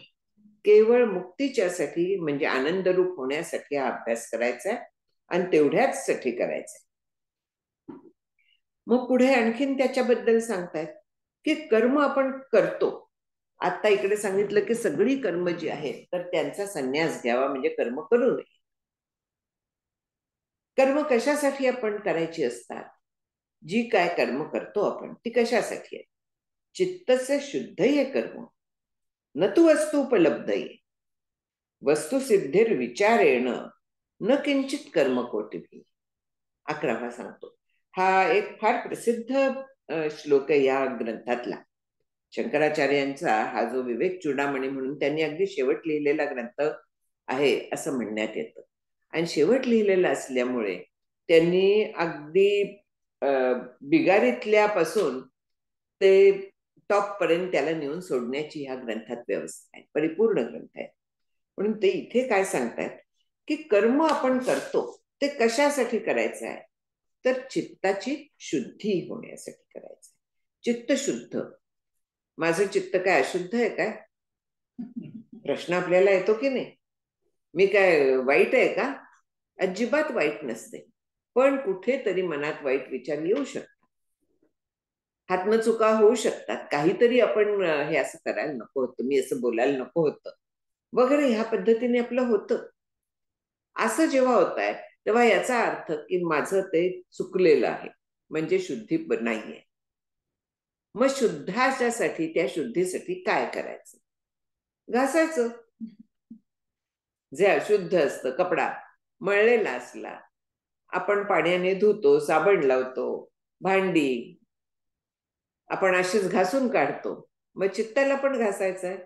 केवळ मुक्तीच्यासाठी म्हणजे आनंदरूप होण्यासाठी हा अभ्यास करायचा आहे आणि तेवढ्याच साठी करायचा आहे. मग पुढे आणखीन त्याच्याबद्दल सांगतायत की कर्म आपण करतो. आता इकडे सांगितलं की सगळी कर्म जी आहेत तर त्यांचा संन्यास घ्यावा म्हणजे कर्म करू नये. कर्म कशासाठी आपण करायची असतात? जी काय कर्म करतो आपण ती कशासाठी आहे? चित्तसे शुद्ध ये कर्म न तू वस्तू उपलब्ध ये वस्तू सिद्धीर विचारेण न किंचित कर्म कोटिभी. 11वा सांगतो. हा एक फार प्रसिद्ध श्लोक आहे या ग्रंथातला. शंकराचार्यांचा हा जो विवेक चूडामणी म्हणून त्यांनी अगदी शेवट लिहिलेला ग्रंथ आहे असं म्हणण्यात येतं. आणि शेवट लिहिलेला असल्यामुळे त्यांनी अगदी बिगारीतल्यापासून ते टॉप पर्यंत त्याला नेऊन सोडण्याची ह्या ग्रंथात व्यवस्था आहे. परिपूर्ण ग्रंथ आहे. म्हणून ते इथे काय सांगतात की कर्म आपण करतो ते कशासाठी करायचं आहे? तर चित्ताची शुद्धी होण्यासाठी करायचं. चित्त शुद्ध. माझं चित्त काय अशुद्ध आहे काय? प्रश्न आपल्याला येतो की नाही? मी काय वाईट आहे का? अजिबात वाईट नसते. पण कुठेतरी मनात वाईट विचार येऊ शकतात. हातनं चुका होऊ शकतात. काहीतरी आपण हे असं करायला नको होतं, मी असं बोलायला नको होतं वगैरे ह्या पद्धतीने आपलं होतं. असं जेव्हा होत आहे तेव्हा याचा अर्थ की माझं ते चुकलेलं आहे म्हणजे शुद्धी नाहीये. मग शुद्धाच्यासाठी त्या शुद्धीसाठी काय करायचं? घासायचं. जे अशुद्ध असतं कपडा मळलेला असला आपण पाण्याने धुतो, साबण लावतो, भांडी आपण अशीच घासून काढतो. मग चित्ताला पण घासायचं आहे.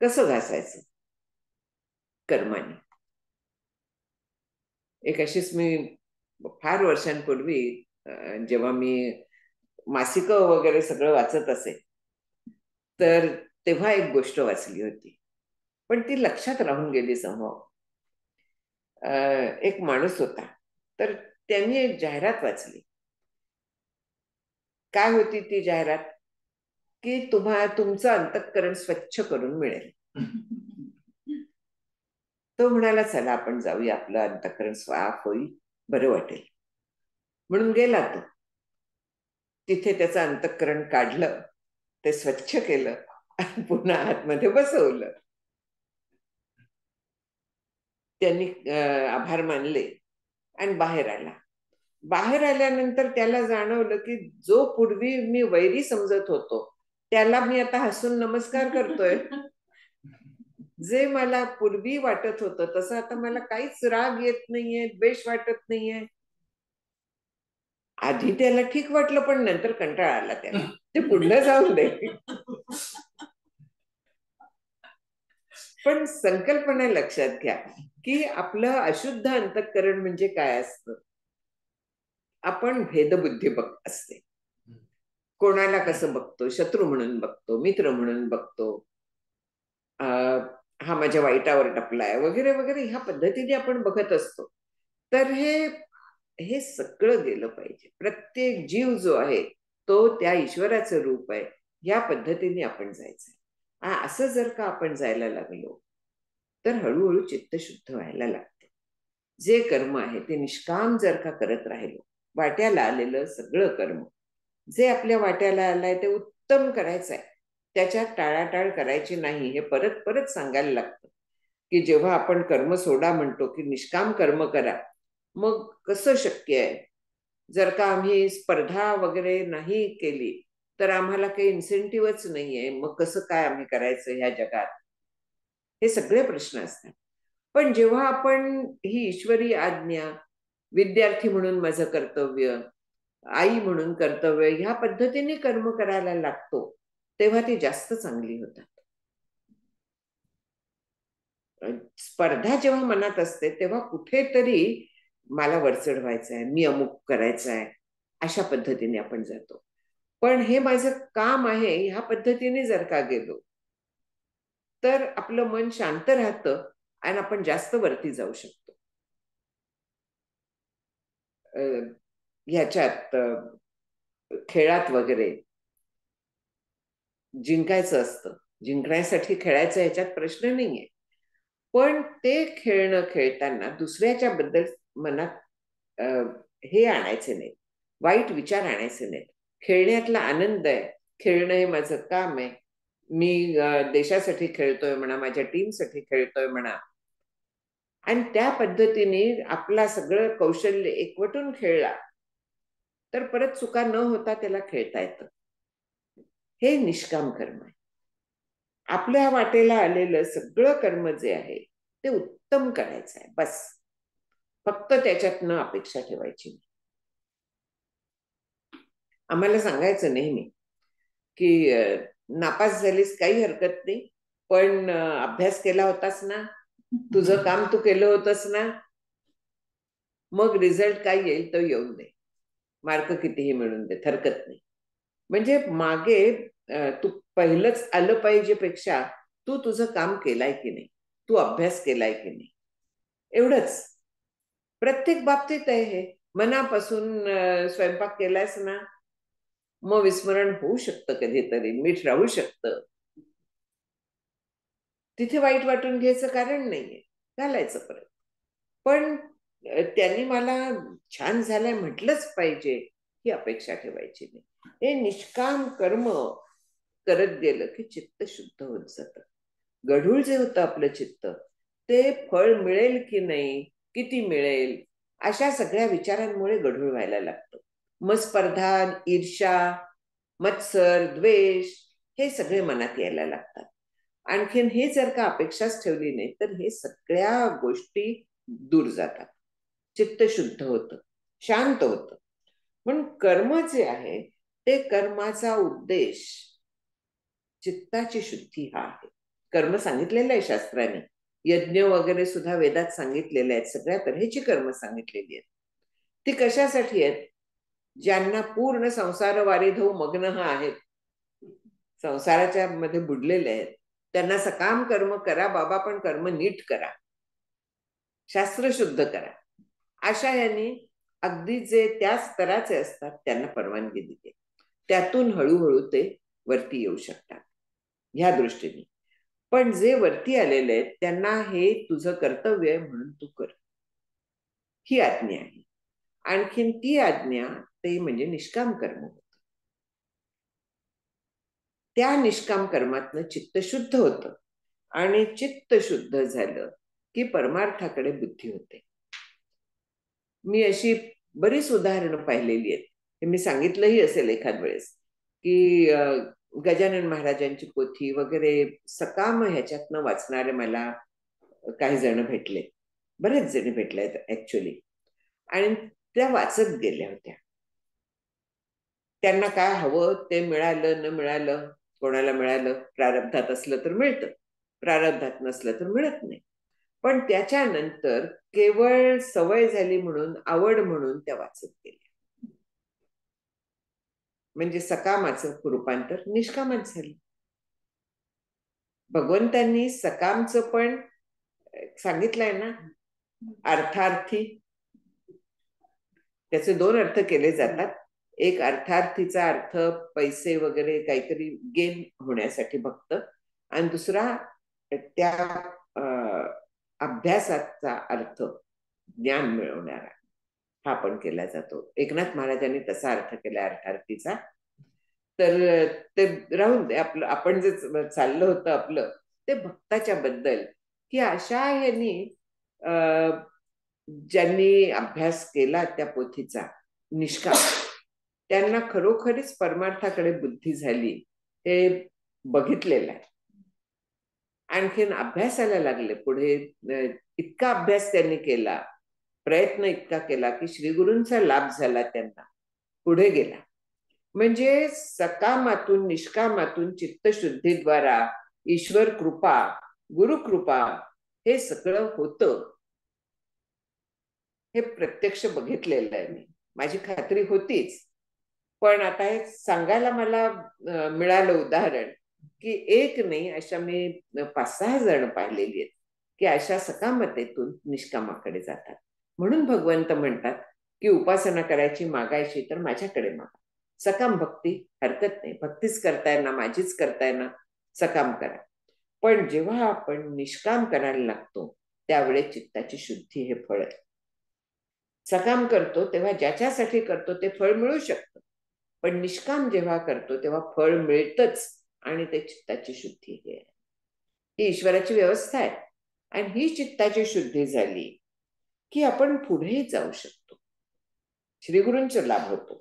कसं घासायचं? कर्माने. एक अशीच मी फार वर्षांपूर्वी जेव्हा मी मासिक वगैरे सगळं वाचत असे तर तेव्हा एक गोष्ट वाचली होती पण ती लक्षात राहून गेली समोर. एक माणूस होता तर त्यांनी एक जाहिरात वाचली. काय होती ती जाहिरात? की तुमचं अंतःकरण स्वच्छ करून मिळेल. तो म्हणाला चला आपण जाऊया, आपलं अंतःकरण साफ होईल, बरं वाटेल. म्हणून गेला तो. तिथे त्याचं अंतःकरण काढलं, ते स्वच्छ केलं आणि पुन्हा आतमध्ये बसवलं. त्यांनी आभार मानले आणि बाहेर आला. बाहेर आल्यानंतर त्याला जाणवलं की जो पूर्वी मी वैरी समजत होतो त्याला मी आता हसून नमस्कार करतोय. जे मला पूर्वी वाटत होतं तसं आता मला काहीच राग येत नाहीये, द्वेष वाटत नाहीये. आधी त्याला ठीक वाटलं पण नंतर कंटाळा आला त्याला. ते पुढलं जाऊन दे. पण संकल्पना लक्षात घ्या की आपलं अशुद्ध अंतःकरण म्हणजे काय असतं? आपण भेदबुद्धी असते. कोणाला कसं बघतो? शत्रू म्हणून बघतो, मित्र म्हणून बघतो, हा माझ्या वाईटावर टपलाय वगैरे वगैरे ह्या पद्धतीने आपण बघत असतो. तर हे सगळं गेलं पाहिजे. प्रत्येक जीव जो आहे तो त्या ईश्वराचं रूप आहे या पद्धतीने आपण जायचं. असं जर का आपण जायला लागलो तर हळूहळू चित्त शुद्ध व्हायला लागते. जे कर्म आहे ते निष्काम जर का करत राहिलो, वाट्याला आलेलं सगळं कर्म जे आपल्या वाट्याला आलंय ते उत्तम करायचं आहे. त्याच्यात टाळाटाळ करायची नाही. हे परत परत सांगायला लागतं की जेव्हा आपण कर्म सोडा म्हणतो की निष्काम कर्म करा, मग कसं शक्य आहे? जर का आम्ही स्पर्धा वगैरे नाही केली तर आम्हाला काही इन्सेंटिव्हच नाहीये, मग कसं काय आम्ही करायचं ह्या जगात? हे सगळे प्रश्न असतात. पण जेव्हा आपण ही ईश्वरी आज्ञा, विद्यार्थी म्हणून माझं कर्तव्य, आई म्हणून कर्तव्य ह्या पद्धतीने कर्म करायला लागतो तेव्हा ती जास्त चांगली होतात. स्पर्धा जेव्हा मनात असते तेव्हा कुठेतरी मला वरचढ व्हायचं आहे, मी अमुक करायचं आहे, अशा पद्धतीने आपण जातो. पण हे माझं काम आहे ह्या पद्धतीने जर का गेलो तर आपलं मन शांत राहतं आणि आपण जास्त वरती जाऊ शकतो. ह्याच्यात खेळात वगैरे जिंकायचं असतं, जिंकण्यासाठी खेळायचं ह्याच्यात प्रश्न नाहीये, पण ते खेळणं खेळताना दुसऱ्याच्या बद्दल मनात हे आणायचे नाहीत, वाईट विचार आणायचे नाहीत. खेळण्यातला आनंद आहे, खेळणं हे माझं काम आहे, मी देशासाठी खेळतोय म्हणा, माझ्या टीमसाठी खेळतोय म्हणा, आणि त्या पद्धतीने आपला सगळं कौशल्य एकवटून खेळला तर परत चुका न होता त्याला खेळता येतं. हे निष्काम कर्म आहे. आपल्या वाटेला आलेलं सगळं कर्म जे आहे ते उत्तम करायचं आहे, बस. फक्त त्याच्यातनं अपेक्षा ठेवायची नाही. आम्हाला सांगायचं नेहमी की नापास झालीस काही हरकत नाही, पण अभ्यास केला होतास ना, तुझं काम तू केलं होतंस ना, मग रिझल्ट काय येईल तो येऊन दे, मार्क कितीही मिळून दे, हरकत नाही. म्हणजे मागे तू पहिलंच आलं पाहिजे पेक्षा तू तुझं काम केलाय की नाही, तू अभ्यास केलाय की नाही, एवढंच. प्रत्येक बाबतीत आहे हे. मनापासून स्वयंपाक केलायस ना, मग विस्मरण होऊ शकतं, कधीतरी मीठ राहू शकतं, तिथे वाईट वाटून घ्यायचं कारण नाहीये, घालायचं परत. पण त्यांनी मला छान झालंय म्हटलंच पाहिजे ही अपेक्षा ठेवायची नाही. हे निष्काम कर्म करत गेलं की चित्त शुद्ध होत जातं. गढूळ जे होतं आपलं चित्त, ते फळ मिळेल की नाही, किती मिळेल, अशा सगळ्या विचारांमुळे गढूळ व्हायला लागतं. मग स्पर्धा, ईर्ष्या, मत्सर, द्वेष हे सगळे मनात यायला लागतात. आणखीन हे जर का अपेक्षाच ठेवली नाही तर हे सगळ्या गोष्टी दूर जातात, चित्त शुद्ध होतं, शांत होतं. म्हणून कर्म जे आहे ते कर्माचा उद्देश चित्ताची शुद्धी हा आहे. कर्म सांगितलेलं आहे शास्त्राने, यज्ञ वगैरे सुद्धा वेदात सांगितलेले आहेत, सगळ्या तऱ्हेची कर्म सांगितलेली आहेत. ती कशासाठी आहेत? ज्यांना पूर्ण संसार वारिधौ मग्न आहेत, संसाराच्या मध्ये बुडलेले आहेत, त्यांना सकाम कर्म करा बाबा, पण कर्म नीट करा, शास्त्र शुद्ध करा, अशा यांनी अगदी जे त्या स्तराचे असतात त्यांना परवानगी दिली. त्यातून हळूहळू ते वरती येऊ शकतात ह्या दृष्टीने. पण जे वरती आलेले आहेत त्यांना हे तुझं कर्तव्य आहे म्हणून तू कर, ही आज्ञा आहे. आणखीन ती आज्ञा ते म्हणजे निष्काम कर्म होतं. त्या निष्काम कर्मातनं चित्त शुद्ध होतं आणि चित्त शुद्ध झालं की परमार्थाकडे बुद्धी होते. मी अशी बरीच उदाहरणं पाहिलेली आहेत. हे मी सांगितलंही असेल एखाद वेळेस की गजानन महाराजांची पोथी वगैरे सकाम ह्याच्यातनं वाचणारे मला काही जण भेटले, बरेच जण भेटले आहेत ऍक्च्युली, आणि त्या वाचत गेल्या होत्या. त्यांना काय हवं ते मिळालं, न मिळालं, कोणाला मिळालं, प्रारब्धात असलं तर मिळतं, प्रारब्धात नसलं तर मिळत नाही. पण त्याच्यानंतर केवळ सवय झाली म्हणून, आवड म्हणून त्या वाचत गेल्या. म्हणजे सकामाचं रूपांतर निष्कामात झालं. भगवंतांनी सकामचं पण सांगितलंय ना, अर्थार्थी. त्याचे दोन अर्थ केले जातात. एक अर्थार्थीचा अर्थ पैसे वगैरे काहीतरी गेन होण्यासाठी भक्त, आणि दुसरा त्या अभ्यासाचा अर्थ ज्ञान मिळवणारा, हा पण केला जातो. एकनाथ महाराजांनी तसा अर्थ केला अर्थार्थीचा. तर ते राहून दे, आपलं आपण जे चाललं होतं आपलं ते भक्ताच्या बद्दल, की अशा यांनी ज्यांनी अभ्यास केला त्या पोथीचा निष्काम, त्यांना खरोखरीच परमार्थाकडे बुद्धी झाली हे बघितलेलं आहे. आणखीन अभ्यासाला लागले पुढे, इतका अभ्यास त्यांनी केला, प्रयत्न इतका केला की श्रीगुरूंचा लाभ झाला, त्यांना पुढे गेला. म्हणजे सकामातून निष्कामातून चित्तशुद्धीद्वारा ईश्वर कृपा, गुरु कृपा हे सगळं होतं. हे प्रत्यक्ष बघितलेलं आहे मी, माझी खात्री होतीच. पण आता हे सांगायला मला मिळालं उदाहरण, की एक नाही, अशा मी 5-6 जण पाहिलेली आहेत की अशा सकामतेतून निष्कामाकडे जातात. म्हणून भगवंत म्हणतात की उपासना करायची, मागायची तर माझ्याकडे मागा. सकाम भक्ती हरकत नाही, भक्तीच करताय ना, माझीच करताय ना, सकाम करा. पण जेव्हा आपण निष्काम करायला लागतो त्यावेळेस चित्ताची शुद्धी हे फळ आहे. सकाम करतो तेव्हा ज्याच्यासाठी करतो ते फळ मिळू शकतं, पण निष्काम जेव्हा करतो तेव्हा फळ मिळतच, आणि ते चित्ताची शुद्धी हे आहे. ही ईश्वराची व्यवस्था आहे. आणि ही चित्ताची शुद्धी झाली की आपण पुढे जाऊ शकतो, श्रीगुरूंचा लाभ होतो.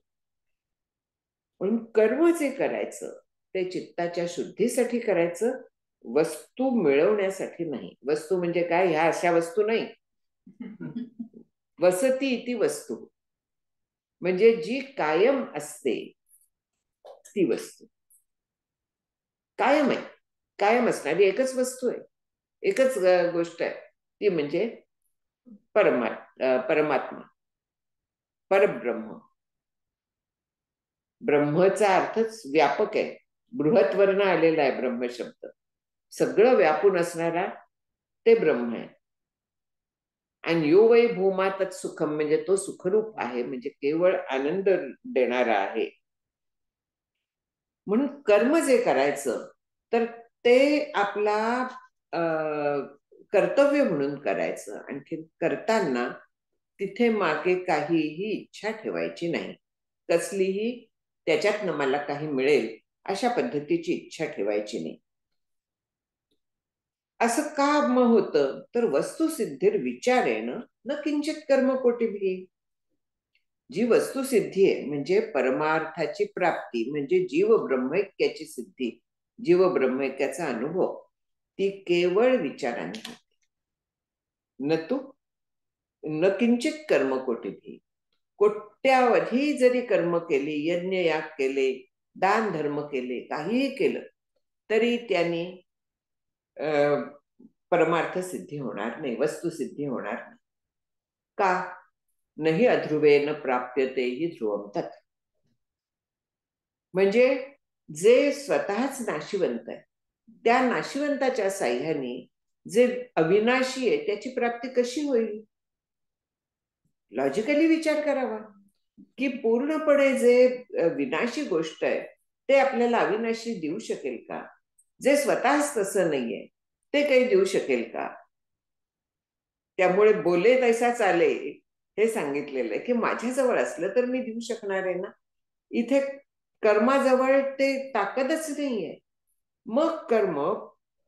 पण कर्म जे करायचं ते चित्ताच्या शुद्धीसाठी करायचं, वस्तू मिळवण्यासाठी नाही. वस्तू म्हणजे काय, ह्या अशा वस्तू नाही. वसती ती वस्तू म्हणजे जी कायम असते ती वस्तू. कायम आहे, कायम असणारी एकच वस्तू आहे, एकच गोष्ट आहे, ती म्हणजे परमात्मा, परब्रह्म. ब्रह्मचा अर्थच व्यापक आहे, बृहत वर्ण आलेला आहे ब्रह्म शब्द. सगळं व्यापून असणारा ते ब्रह्म आहे. आणि यो वै भूमा तत् सुखम म्हणजे तो सुखरूप आहे, म्हणजे केवळ आनंद देणारा आहे. म्हणून कर्म जे करायचं तर ते आपला कर्तव्य म्हणून करायचं. आणखी करताना तिथे मागे काहीही इच्छा ठेवायची नाही, कसलीही त्याच्यातनं मला काही मिळेल अशा पद्धतीची इच्छा ठेवायची नाही. असं का मग होतं, तर वस्तुसिद्धीर विचारेण न किंचित कर्मकोटीभी. जी वस्तुसिद्धी आहे म्हणजे परमार्थाची प्राप्ती, म्हणजे जीव ब्रह्मैक्याची सिद्धी, जीव ब्रह्मैक्याचा अनुभव, ती केवळ विचाराने होते. न तू न किंचित कर्मकोटीभी. कोट्यावधी जरी कर्म केली, यज्ञ याग केले, दान धर्म केले, काहीही केलं तरी त्यांनी परमार्थ सिद्धी होणार नाही, वस्तुसिद्धी होणार नाही. का? नाही अध्रुवेन प्राप्यते ही ध्रुवम तत्. म्हणजे जे स्वतःच नाशिवंत आहे त्या नाशिवंताच्या साह्याने जे अविनाशी आहे त्याची प्राप्ती कशी होईल? लॉजिकली विचार करावा की पूर्णपणे जे विनाशी गोष्ट आहे ते आपल्याला अविनाशी देऊ शकेल का? जे स्वतःच तसं नाहीये ते काही देऊ शकेल का? त्यामुळे बोले तैसा चाले हे सांगितलेलं आहे की माझ्याजवळ असलं तर मी देऊ शकणार आहे ना. इथे कर्माजवळ ते ताकदच नाहीये, मग कर्म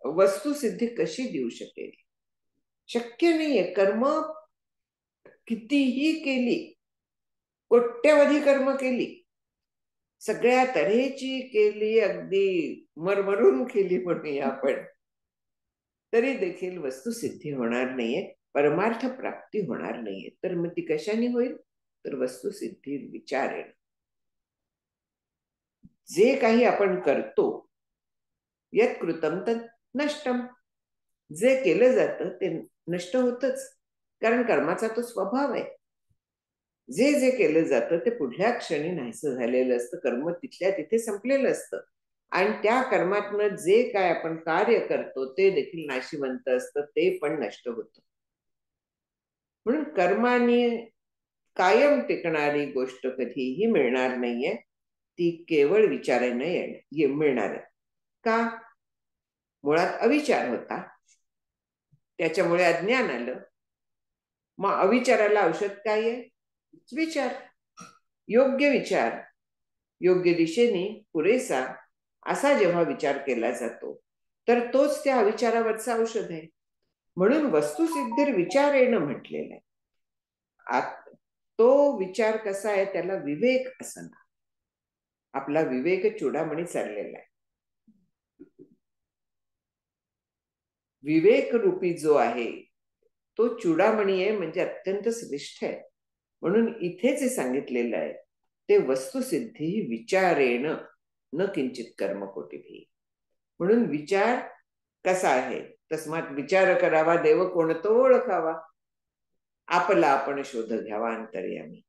वस्तुसिद्धी कशी देऊ शकेल? शक्य नाहीये. कर्म कितीही केली, कोट्यवधी कर्म केली, सगळ्या तऱ्हेची केली, अगदी मरमरून केली म्हणूया आपण, तरी देखील वस्तुसिद्धी होणार नाहीये, परमार्थ प्राप्ती होणार नाहीये. तर मग ती कशाने होईल? तर वस्तुसिद्धी विचारेण. जे काही आपण करतो यत् कृतम तत् नष्टम, जे केलं जातं ते नष्ट होतच, कारण कर्माचा तो स्वभाव आहे. जे जे केलं जातं ते पुढल्या क्षणी नाहीसं झालेलं असतं, कर्म तिथल्या तिथे संपलेलं असतं. आणि त्या कर्मातनं जे काय आपण कार्य करतो ते देखील नाशिवंत असतं, ते पण नष्ट होतं. म्हणून कर्माने कायम टिकणारी गोष्ट कधीही मिळणार नाहीये, ती केवळ विचाराने मिळणार आहे. का? मुळात अविचार होता, त्याच्यामुळे अज्ञान आलं. मग अविचाराला औषध काय आहे? विचार. योग्य विचार, योग्य दिशेने पुरेसा असा जेव्हा विचार केला जातो तर तोच त्या अविचारावरचा औषध आहे. म्हणून वस्तुसिद्धीर विचारेण म्हटलेलं आहे. तो विचार कसा आहे, त्याला विवेक असं ना. आपला विवेक चुडामणी चाललेला आहे. विवेक रूपी जो आहे तो चुडामणी आहे, म्हणजे अत्यंत श्रेष्ठ आहे. म्हणून इथे जे सांगितलेलं आहे ते वस्तुसिद्धी विचारेण न किंचित कर्मकोटीभी. म्हणून विचार कसा आहे, तस्मात विचार करावा देव कोणतो ओळखावा, आपला आपण शोध घ्यावा अंतर्यामी.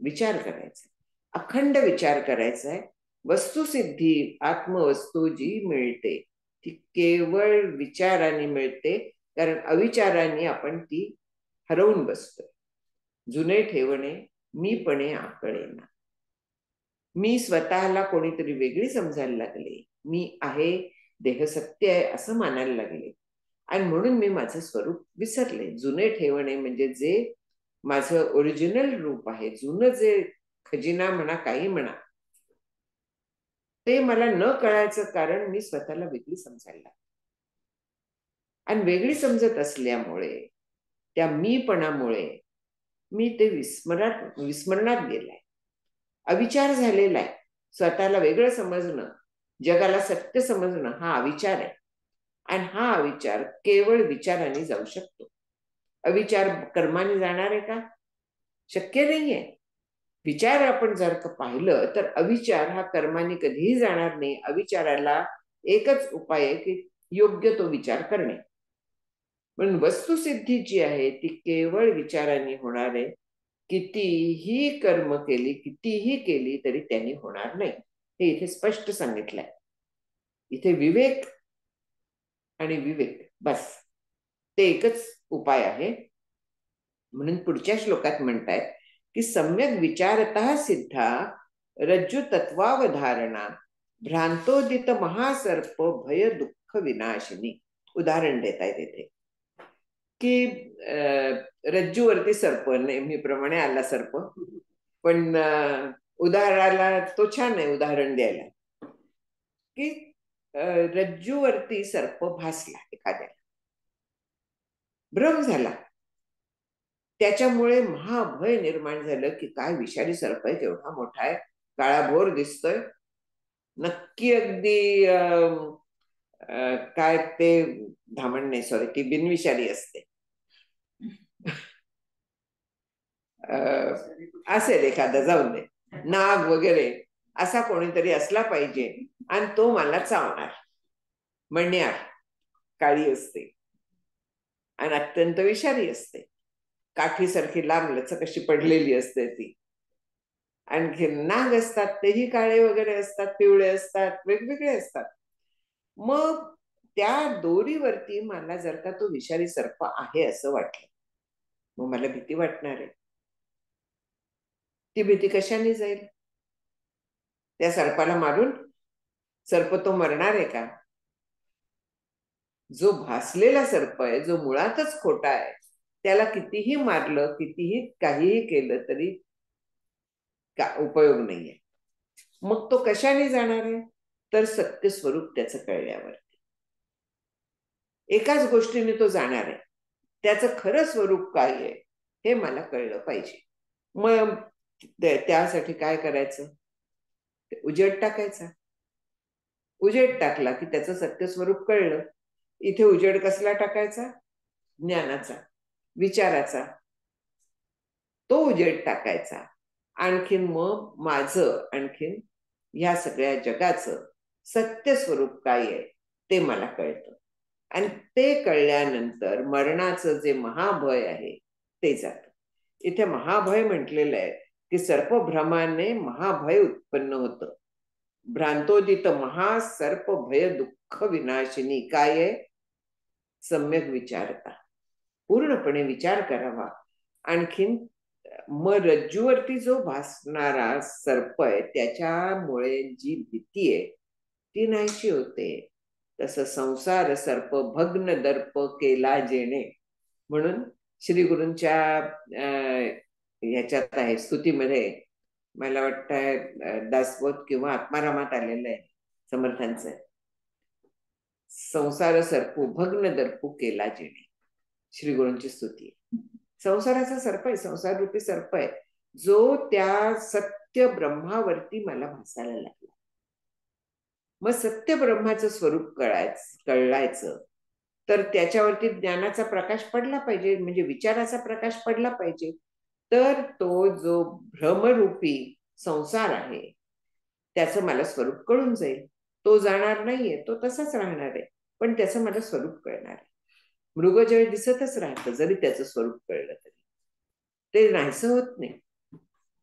विचार करायचा, अखंड विचार करायचा आहे, वस्तुसिद्धी आत्मवस्तू जी मिळते ती केवळ विचाराने मिळते, कारण अविचाराने आपण ती हरवून बसतोय. जुने ठेवणे मीपणे आकळेना. मी स्वतःला कोणीतरी वेगळी समजायला लागले, मी आहे, देह सत्य आहे असं मानायला लागले, आणि म्हणून मी माझं स्वरूप विसरले. जुने ठेवणे म्हणजे जे माझं ओरिजिनल रूप आहे, जुनं जे खजिना म्हणा काही म्हणा, ते मला न कळायचं कारण मी स्वतःला वेगळी समजायला लागले. आणि वेगळी समजत असल्यामुळे त्या मीपणामुळे मी ते विस्मरणात गेलाय. अविचार झालेला आहे. स्वतःला वेगळं समजणं, जगाला सत्य समजणं हा अविचार आहे. आणि हा अविचार केवळ विचाराने जाऊ शकतो. अविचार कर्माने जाणार आहे का? शक्य नाहीये. विचार आपण जर का पाहिलं तर अविचार हा कर्माने कधीही जाणार नाही. अविचाराला एकच उपाय आहे की योग्य तो विचार करणे. पण वस्तुसिद्धी जी आहे ती केवळ विचाराने होणार आहे. कितीही कर्म केली, कितीही केली तरी त्यांनी होणार नाही, हे इथे स्पष्ट सांगितलंय. इथे विवेक आणि विवेक बस, ते एकच उपाय आहे. म्हणून पुढच्या श्लोकात म्हणतायत की सम्यक विचारतः सिद्धा रज्जु तत्वावधारणा भ्रांतोदित महासर्प भय दुःख विनाशिनी. उदाहरण देत आहेत इथे की रज्जूवरती सर्प, नेहमीप्रमाणे आला सर्प, पण उदाहरणाला तो छान आहे उदाहरण द्यायला, की रज्जूवरती सर्प भासला, एखाद्याला भ्रम झाला, त्याच्यामुळे महाभय निर्माण झालं की काय विषारी सर्प आहे, केवढा मोठा आहे, काळाभोर दिसतोय, नक्की अगदी काय ते धामण नाही, सॉरी, ती बिनविषारी असते, असेल एखादा, जाऊन दे, नाग वगैरे असा कोणीतरी असला पाहिजे आणि तो मला चावणार. मण्यार काळी असते आणि अत्यंत विषारी असते, काठीसारखी लांब लचक अशी पडलेली असते ती. आणखी नाग असतात, तेही काळे वगैरे असतात, पिवळे असतात, वेगवेगळे असतात. मग त्या दोरीवरती मला जर का तो विषारी सर्प आहे असं वाटलं, मग मला भीती वाटणार आहे. ती भीती कशाने जाईल? त्या सर्पाला मारून सर्प तो मरणार आहे का? जो भासलेला सर्प आहे, जो मुळातच खोटा आहे, त्याला कितीही मारलं, कितीही काहीही केलं तरी का उपयोग नाहीये. मग तो कशाने जाणार आहे? तर सत्य स्वरूप त्याचं कळल्यावर एकाच गोष्टीने तो जाणार आहे. त्याचं खरं स्वरूप काय आहे हे मला कळलं पाहिजे. मग त्यासाठी काय करायचं? उजेड टाकायचा. उजेड टाकला की त्याचं सत्य स्वरूप कळलं. इथे उजेड कसला टाकायचा? ज्ञानाचा, विचाराचा. तो उजेड टाकायचा. आणखीन मग माझं, आणखीन ह्या सगळ्या जगाचं सत्य स्वरूप काय आहे ते मला कळतं. आणि ते कळल्यानंतर मरणाचं जे महाभय आहे ते जातं. इथे महाभय म्हटलेलं आहे की सर्पभ्रमाने महाभय उत्पन्न होतं. भ्रांतोदित महासर्प भय दुःख विनाशिनी. काय आहे? सम्यक विचारता, पूर्णपणे विचार करावा. आणखीन मग रज्जूवरती जो भासणारा सर्प आहे त्याच्यामुळे जी भीती आहे ती नाहीशी होते. तसं संसार सर्प भग्न दर्प केला जेणे, म्हणून श्री गुरूंच्या ह्याच्यात आहे स्तुतीमध्ये, मला वाटतं दासबोध किंवा आत्मारामात आलेलं आहे समर्थांचं, संसार सर्पू भग्न दर्पू केला जेणे, श्री गुरूंची स्तुती. संसाराचा सर्प आहे, संसार रूपी सर्प आहे, जो त्या सत्य ब्रह्मावरती मला भासायला लागला. मग सत्य ब्रह्माचं स्वरूप कळायचं तर त्याच्यावरती ज्ञानाचा प्रकाश पडला पाहिजे, म्हणजे विचाराचा प्रकाश पडला पाहिजे. तर तो जो भ्रमरूपी संसार आहे त्याचं मला स्वरूप कळून जाईल. तो जाणार नाहीये, तो तसाच राहणार आहे, पण त्याचं मला स्वरूप कळणार आहे. मृगजळ दिसतच राहतं जरी त्याचं स्वरूप कळलं तरी, ते नाहीसं होत नाही.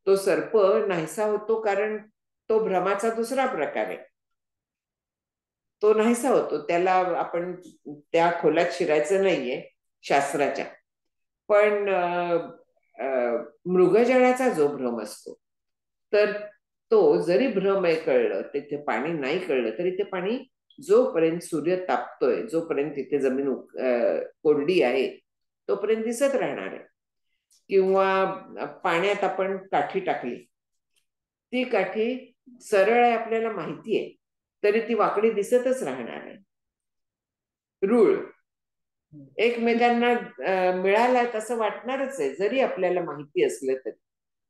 तो सर्प नाहीसा होतो कारण तो भ्रमाचा दुसरा प्रकार आहे, तो नाहीसा होतो. त्याला आपण त्या खोलात शिरायचं नाहीये शास्त्राच्या. पण मृगजळाचा जो भ्रम असतो, तर तो जरी भ्रम आहे कळलं, तिथे पाणी नाही कळलं तरी ते पाणी जोपर्यंत सूर्य तापतोय, जोपर्यंत तिथे जमीन कोरडी आहे, तोपर्यंत दिसत राहणार आहे. किंवा पाण्यात आपण काठी टाकली, ती काठी सरळ आहे आपल्याला माहिती आहे, तरी ती वाकडी दिसतच राहणार आहे. रूळ एकमेकांना मिळाला तसं वाटणारच आहे, जरी आपल्याला माहिती असलं तरी.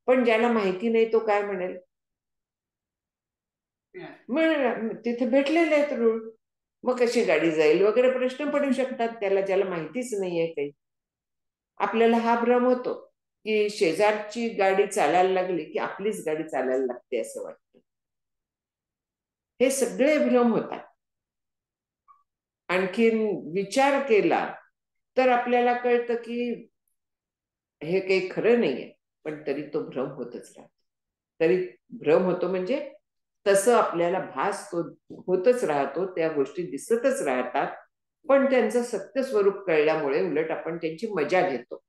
पण ज्याला माहिती नाही तो काय म्हणेल, तिथे भेटलेले आहेत रूळ, मग कशी गाडी जाईल वगैरे प्रश्न पडू शकतात त्याला, ज्याला माहितीच नाहीये काही. आपल्याला हा भ्रम होतो की शेजारची गाडी चालायला लागली की आपलीच गाडी चालायला लागते असं वाटतं. हे सगळे भ्रम होतात. आणखीन विचार केला तर आपल्याला कळतं की हे काही खरं नाहीये, पण तरी तो भ्रम होतच राहतो. तरी भ्रम होतो म्हणजे तसं आपल्याला भास तो होतच राहतो, त्या गोष्टी दिसतच राहतात. पण त्यांचं सत्य स्वरूप कळल्यामुळे उलट आपण त्यांची मजा घेतो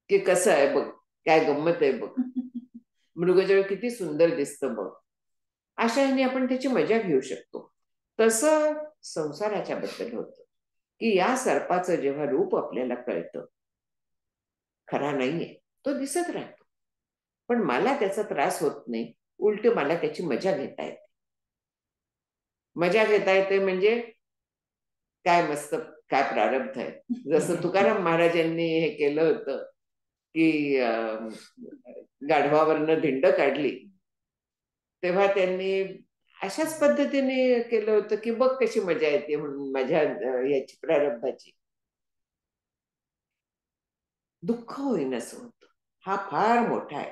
की कसं आहे बघ, काय गंमत आहे बघ, मृगजळ किती सुंदर दिसतं बघ. अशा ह्याने आपण त्याची मजा घेऊ शकतो. तसं संसाराच्या बद्दल होतं की या सर्पाचं जेव्हा रूप आपल्याला कळतं, खरा नाहीये, तो दिसत राहतो, पण मला त्याचा त्रास होत नाही, उलट मला त्याची मजा घेता येते. मजा घेता येते म्हणजे काय मस्त, काय प्रारब्ध आहे. जसं तुकाराम महाराजांनी हे केलं होतं की गाढवावरनं धिंड काढली, तेव्हा त्यांनी अशाच पद्धतीने केलं होतं की बघ कशी मजा येते म्हणून माझ्या याची, प्रारब्धाची. दुःख होईन असं होतं. हा फार मोठा आहे.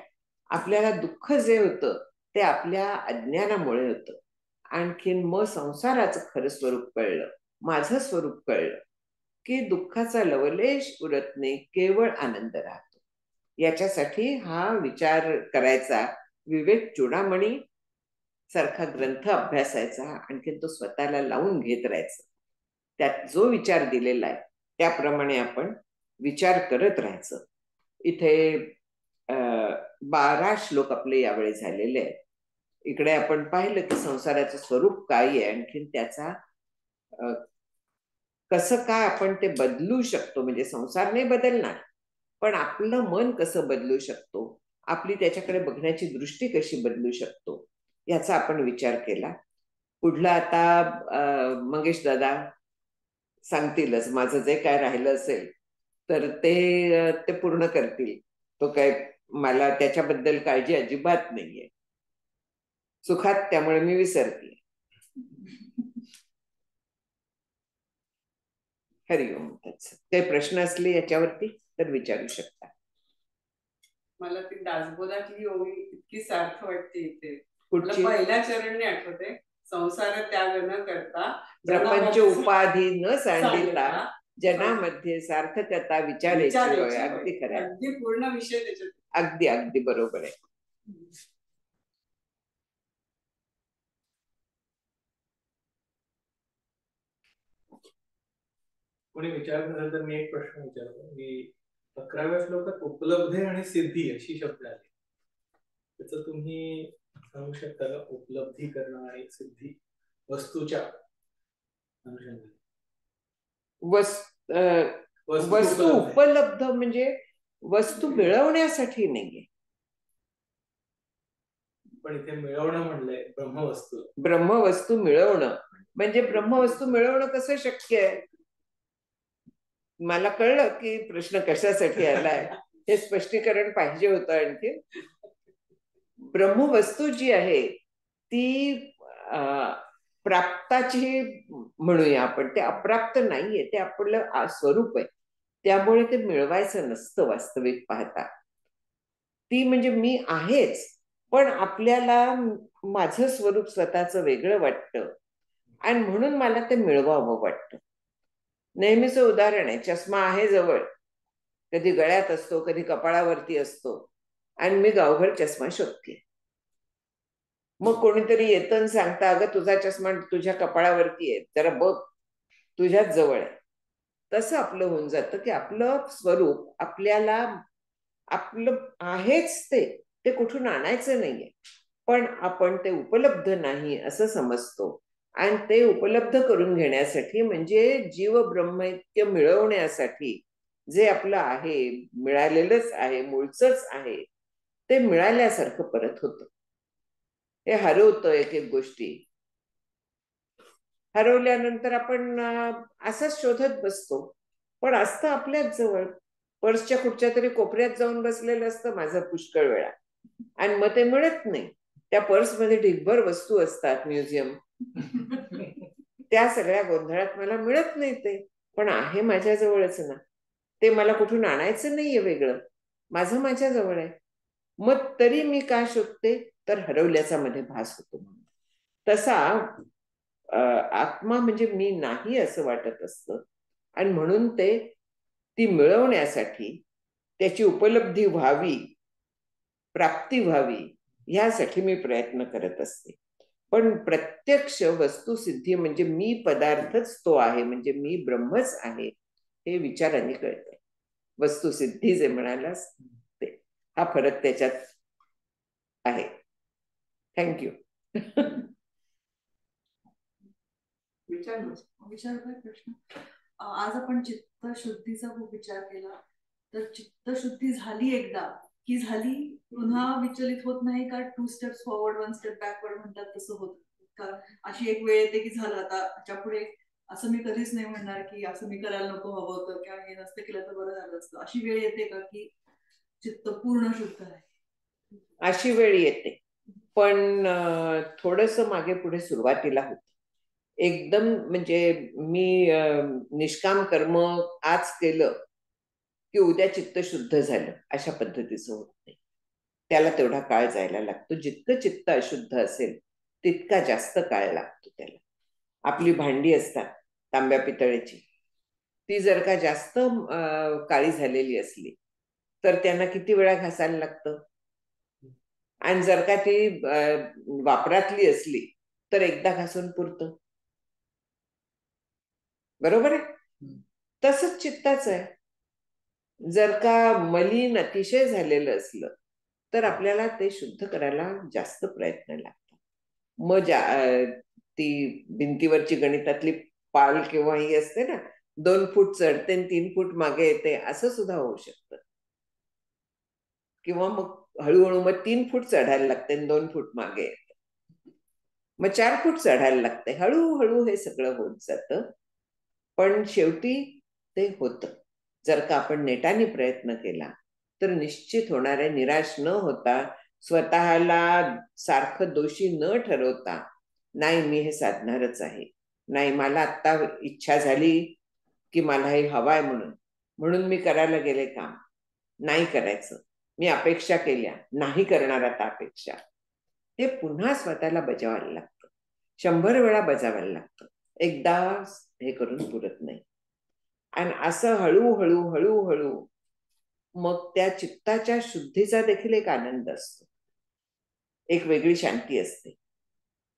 आपल्याला दुःख जे होतं ते आपल्या अज्ञानामुळे होतं. आणखीन मग संसाराचं खरं स्वरूप कळलं, माझं स्वरूप कळलं की दुःखाचा लवलेश उरत नाही, केवळ आनंद राहतो. याच्यासाठी हा विचार करायचा, विवेक चूडामणी सारखा ग्रंथ अभ्यासायचा, आणखीन तो स्वतःला लावून घेत राहायचा. त्यात जो विचार दिलेला आहे त्याप्रमाणे आपण विचार करत राहायचं. इथे 12 श्लोक आपले यावेळी झालेले आहेत. इकडे आपण पाहिलं की संसाराचं स्वरूप काय आहे, आणखीन त्याचा कसं काय आपण ते बदलू शकतो. म्हणजे संसार नाही बदलणार, पण आपलं मन कसं बदलू शकतो, आपली त्याच्याकडे बघण्याची दृष्टी कशी बदलू शकतो, याचा आपण विचार केला. पुढलं आता मंगेश दादा सांगतीलच. माझं जे काय राहिलं असेल तर ते पूर्ण करतील. तो काय, मला त्याच्याबद्दल काळजी अजिबात नाहीये. सुखात त्यामुळे मी विसरते. हरिओम. काही प्रश्न असले याच्यावरती तर विचारू शकता. मला ती दासबोधातली ओवी इतकी सार्थ वाटते इथे. कुठची? पहिल्या चरणी आठवते, संसार त्याग न करता प्रपंच उपाधी न सांडिता जनामध्ये सार्थकता विचारायची. अगदी खरं, अगदी पूर्ण विषय त्याच्यात. अगदी अगदी बरोबर आहे. कोणी विचारत नसेल तर मी एक प्रश्न विचारतो की 11व्या श्लोकात उपलब्धी आणि सिद्धी अशी शब्द आले, त्याचं तुम्ही सांगू शकता का? उपलब्धी करणं आणि सिद्धी वस्तूच्या अनुषंगाने. वस्तू उपलब्ध म्हणजे वस्तू मिळवण्यासाठी नाहीये, पण इथे मिळवणं म्हणलंय ब्रह्मवस्तू. ब्रह्मवस्तू मिळवणं म्हणजे ब्रह्मवस्तू मिळवणं कसं शक्य आहे? मला कळलं की प्रश्न कशासाठी आलाय, हे स्पष्टीकरण पाहिजे होतं. आणखी ब्रह्मवस्तू जी आहे ती प्राप्ताची म्हणूया आपण, ते अप्राप्त नाहीये, ते आपलं स्वरूप आहे. त्यामुळे ते मिळवायचं नसतं वास्तविक पाहता. ती म्हणजे मी आहेच, पण आपल्याला माझं स्वरूप स्वतःचं वेगळं वाटतं आणि म्हणून मला ते मिळवावं वाटतं. नेहमीचं उदाहरण आहे, चष्मा आहे जवळ, कधी गळ्यात असतो, कधी कपाळावरती असतो, आणि मी गावभर चष्मा शोधते. मग कोणीतरी येतं आणि सांगतं, अगं तुझा चष्मा तुझ्या कपाळावरती आहे, जरा बघ, तुझ्याच जवळ आहे. तसं आपलं होऊन जातं की आपलं स्वरूप आपल्याला आपलं आहेच, ते कुठून आणायचं नाहीये, पण आपण ते उपलब्ध नाही असं समजतो. आणि ते उपलब्ध करून घेण्यासाठी, म्हणजे जीव ब्रह्मैक्य मिळवण्यासाठी जे आपलं आहे, मिळालेलंच आहे, मूळचंच आहे, ते मिळाल्यासारखं परत होतं. हे हरवतं एक एक गोष्टी. हरवल्यानंतर आपण असंच शोधत बसतो, पण असतं आपल्याच जवळ. पर्सच्या कुठच्या तरी कोपऱ्यात जाऊन बसलेलं असतं माझं पुष्कळ वेळा, आणि मग ते मिळत नाही. त्या पर्समध्ये ढिगभर वस्तू असतात, म्युझियम. त्या सगळ्या गोंधळात मला मिळत नाही ते, पण आहे माझ्याजवळच ना. ते मला कुठून आणायचं नाहीये वेगळं, माझं माझ्याजवळ आहे. मग तरी मी का शोधते, तर हरवल्याचा मध्ये भास होतो म्हणून. तसा आत्मा म्हणजे मी नाही असं वाटत असतं, आणि म्हणून ते ती मिळवण्यासाठी, त्याची उपलब्धी व्हावी, प्राप्ती व्हावी, ह्यासाठी मी प्रयत्न करत असते. पण प्रत्यक्ष वस्तुसिद्धी म्हणजे मी पदार्थच तो आहे, म्हणजे मी ब्रह्मच आहे, हे विचाराने कळतं. वस्तुसिद्धी जे म्हणालास ते, हा फरक त्याच्यात आहे. थँक्यू. विचार प्रश्न. आज आपण चित्तशुद्धीचा खूप विचार केला, तर चित्तशुद्धी झाली एकदा की झाली, पुन्हा विचलित होत नाही का? 2 स्टेप्स फॉरवर्ड 1 स्टेप बॅकवर्ड म्हणतात तसं होत का? अशी एक वेळ येते की झालं, आता ह्याच्या पुढे असं मी कधीच नाही म्हणणार की असं मी करायला नको हवं होतं किंवा हे नसतं केलं तर बरं झालं असतं. अशी वेळ येते का की चित्त पूर्ण शुद्ध आहे? अशी वेळ येते, पण थोडस मागे पुढे सुरुवातीला होत. एकदम म्हणजे मी निष्काम कर्म आज केलं की उद्या चित्त शुद्ध झालं, अशा पद्धतीचं होत नाही. त्याला तेवढा काळ जायला लागतो. जितकं चित्त अशुद्ध असेल तितका जास्त काळ लागतो त्याला. आपली भांडी असतात तांब्या पितळेची, ती जर का जास्त काळी झालेली असली तर त्यांना किती वेळा घासायला लागतं, आणि जर का ती वापरातली असली तर एकदा घासून पुरतं. बरोबर आहे? तसंच चित्ताचं आहे. जर का मलिन अतिशय झालेलं असलं तर आपल्याला ते शुद्ध करायला जास्त प्रयत्न लागतात. मग ती भिंतीवरची गणितातली पाल किंवा ही असते ना, 2 फूट चढते आणि 3 फूट मागे येते, असं सुद्धा होऊ शकतं. किंवा मग हळूहळू मग 3 फूट चढायला लागते आणि 2 फूट मागे येते, मग 4 फूट चढायला लागते. हळूहळू हे सगळं होत जातं, पण शेवटी ते होतं. जर का आपण नेटाने प्रयत्न केला तर निश्चित होणार आहे. निराश न होता, स्वतःला सारखं दोषी न ठरवता, नाही मी हे साधणारच आहे, नाही मला आत्ता इच्छा झाली की मला हे हवाय म्हणून मी करायला गेले काम, नाही करायचं. मी अपेक्षा केल्या, नाही करणार आता अपेक्षा. हे पुन्हा स्वतःला बजावायला लागतं, 100 वेळा बजावायला लागतं. एकदा हे करून पुरत नाही. आणि असं हळूहळू हळूहळू मग त्या चित्ताच्या शुद्धीचा देखील एक आनंद असतो, एक वेगळी शांती असते,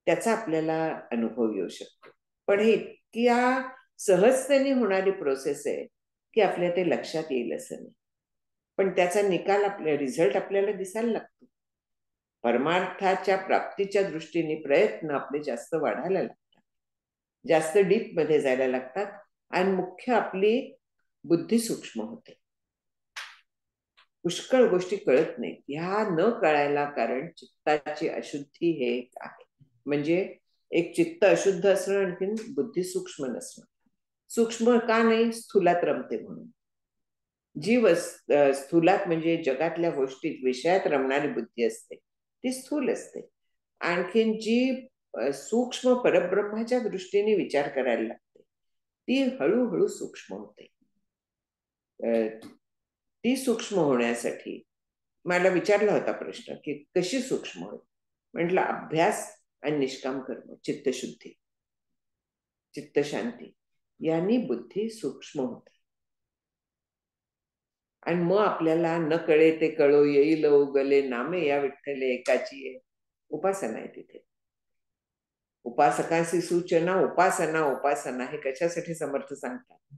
त्याचा आपल्याला अनुभव येऊ शकतो. पण हे इतक्या सहजतेने होणारी प्रोसेस आहे की आपल्या ते लक्षात येईल असं नाही, पण त्याचा निकाल, आपल्या रिझल्ट आपल्याला दिसायला लागतो. परमार्थाच्या प्राप्तीच्या दृष्टीने प्रयत्न आपले जास्त वाढायला लागतात, जास्त डीप मध्ये जायला लागतात, आणि मुख्य आपली बुद्धी सूक्ष्म होते. पुष्कळ गोष्टी कळत नाहीत. ह्या न कळायला कारण चित्ताची अशुद्धी हे एक आहे. म्हणजे एक चित्त अशुद्ध असणं, आणखीन बुद्धी सूक्ष्म नसणं. सूक्ष्म का नाही? स्थूलात रमते म्हणून. जी स्थूलात म्हणजे जगातल्या गोष्टीत विषयात रमणारी बुद्धी असते ती स्थूल असते. आणखीन जी सूक्ष्म परब्रह्माच्या दृष्टीने विचार करायला लागते ती हळूहळू सूक्ष्म होते. ती सूक्ष्म होण्यासाठी मला विचारला होता प्रश्न की कशी सूक्ष्म होईल. म्हटलं अभ्यास आणि निष्काम कर्म, चित्तशुद्धी, चित्तशांती, यांनी बुद्धी सूक्ष्म होते. आणि मग आपल्याला न कळे ते कळो, येईल उगले नामे या विठ्ठले एकाची आहे, उपासना आहे तिथे. उपासकांची सूचना उपासना उपासना हे कशासाठी समर्थ सांगतात?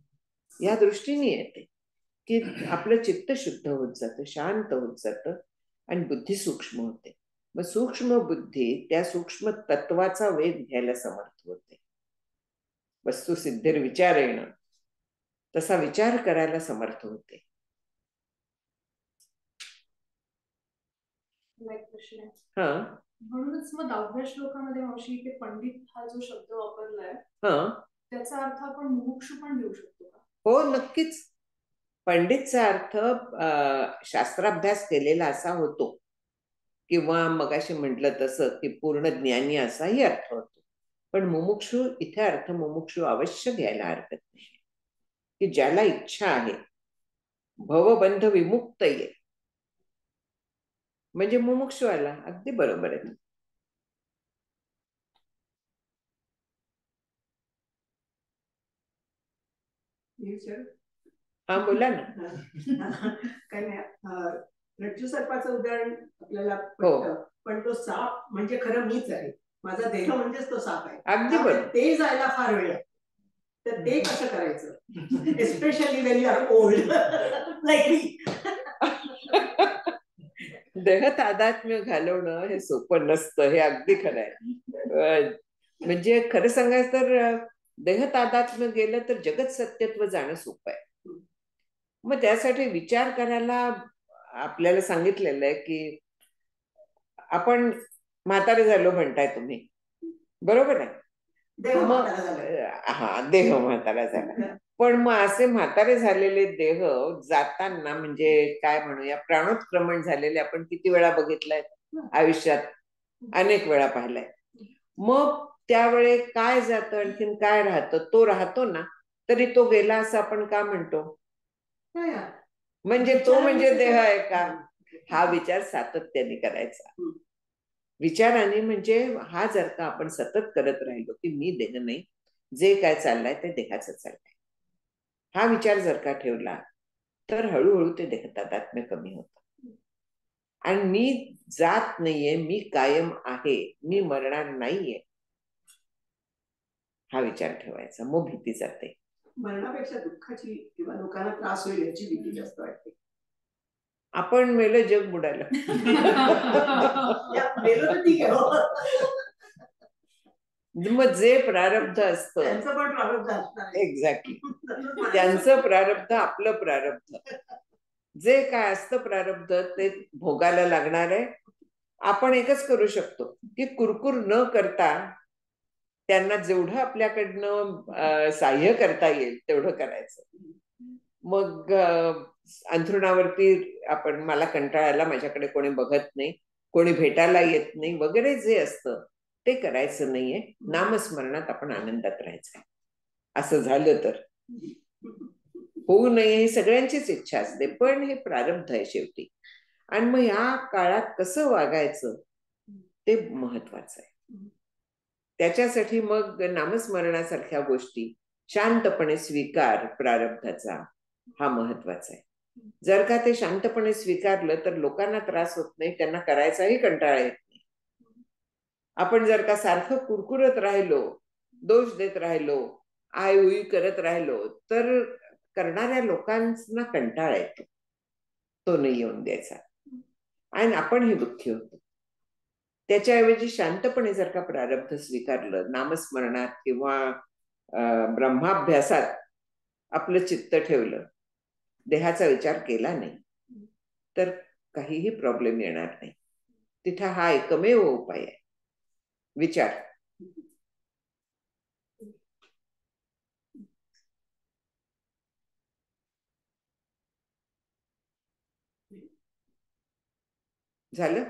या दृष्टीने येते की आपलं चित्त शुद्ध होत जातं, शांत होत जातं आणि बुद्धी सूक्ष्म होते. मग सूक्ष्म बुद्धी त्या सूक्ष्म तत्वाचा वेध घ्यायला समर्थ होते. वस्तुसिद्धीर विचार येणं, तसा विचार करायला समर्थ होते. हा, म्हणूनच मग 10व्या श्लोकामध्ये मावशी इथे पंडित हा जो शब्द वापरलाय त्याचा अर्थ आपण मुमुक्षु पण घेऊ शकतो का? हो, नक्कीच. पंडितचा अर्थ शास्त्राभ्यास केलेला असा होतो, किंवा मगाशी म्हटलं तसं की पूर्ण ज्ञानी असाही अर्थ होतो. पण मुमुक्षु इथे अर्थ मुमुक्षु अवश्य घ्यायला हरकत नाही, की ज्याला इच्छा आहे, भवबंध विमुक्त ये, म्हणजे मुमुक्षु आला. अगदी बरोबर आहे. हा, बोला ना. काय नाही, रज्जू सर्पाचं उदाहरण आपल्याला पटतं, पण तो साप म्हणजे खरं मीच आहे, माझा देह म्हणजेच तो साप आहे. अगदी बरोबर. ते जायला फार वेळ लागतो. तर ते कसं करायचं, especially when you are old like me. देह तादात्म्य घालवणं हे सोपं नसतं, हे अगदी खरं आहे. म्हणजे खरं सांगायचं तर देह तादात्म्य गेलं तर जगत सत्यत्व जाणं सोपं आहे. मग त्यासाठी विचार करायला आपल्याला सांगितलेलं आहे की आपण म्हातारे झालो म्हणताय तुम्ही, बरोबर आहे. मग हा, देह म्हातारा झाला. पण मग असे म्हातारे झालेले देह जाताना, म्हणजे काय म्हणूया, प्राणोत्क्रमण झालेले आपण किती वेळा बघितलंय आयुष्यात, अनेक वेळा पाहिलंय. मग त्यावेळे काय जातं, आणखीन काय राहतं, तो राहतो ना, तरी तो गेला असं आपण का म्हणतो? म्हणजे तो म्हणजे देह आहे का? हा विचार सातत्याने करायचा. विचाराने म्हणजे हा जर का आपण सतत करत राहिलो की मी देह नाही, जे काय चाललंय ते देहाचं चाललंय, हा विचार जर का ठेवला तर हळूहळू ते देहतादात्म्य कमी होतं. आणि मी जात नाहीये, मी कायम आहे, मी मरणार नाहीये, हा विचार ठेवायचा. मग भीती जाते. मरणापेक्षा दुःखाची किंवा लोकांना त्रास होईल याची भीती जास्त वाटते. आपण मेलं जग बुडालं. मग जे प्रारब्ध असतं त्यांचं पण प्रारब्ध असणार. एक्झॅक्टली, त्यांचं प्रारब्ध आपलं प्रारब्ध, जे काय असतं प्रारब्ध ते भोगायला लागणार आहे. आपण एकच करू शकतो की कुरकुर न करता त्यांना जेवढं आपल्याकडनं सहाय्य करता येईल तेवढं करायचं. मग अंथरुणावरती आपण, मला कंटाळायला, माझ्याकडे कोणी बघत नाही, कोणी भेटायला येत नाही वगैरे जे असतं ते करायचं नाहीये. नामस्मरणात आपण आनंदात राहायचं. असं झालं तर होऊ नये ही सगळ्यांचीच इच्छा असते, पण हे प्रारब्ध आहे शेवटी. आणि मग या काळात कसं वागायचं ते महत्वाचं आहे. त्याच्यासाठी मग नामस्मरणासारख्या गोष्टी, शांतपणे स्वीकार प्रारब्धाचा, हा महत्वाचा आहे. जर का ते शांतपणे स्वीकारलं तर लोकांना त्रास होत नाही, त्यांना करायचाही कंटाळा येत नाही. आपण जर का सारखं कुरकुरत राहिलो, दोष देत राहिलो, आय उई करत राहिलो तर करणाऱ्या लोकांना कंटाळा येतो, तो नाही येऊन द्यायचा आणि आपण हे दुःखी होतो. त्याच्याऐवजी शांतपणे जर का प्रारब्ध स्वीकारलं, नामस्मरणात किंवा ब्रह्माभ्यासात आपलं चित्त ठेवलं, देहाचा विचार केला नाही, तर काहीही प्रॉब्लेम येणार नाही. तिथं हा एकमेव उपाय आहे, विचार. झालं.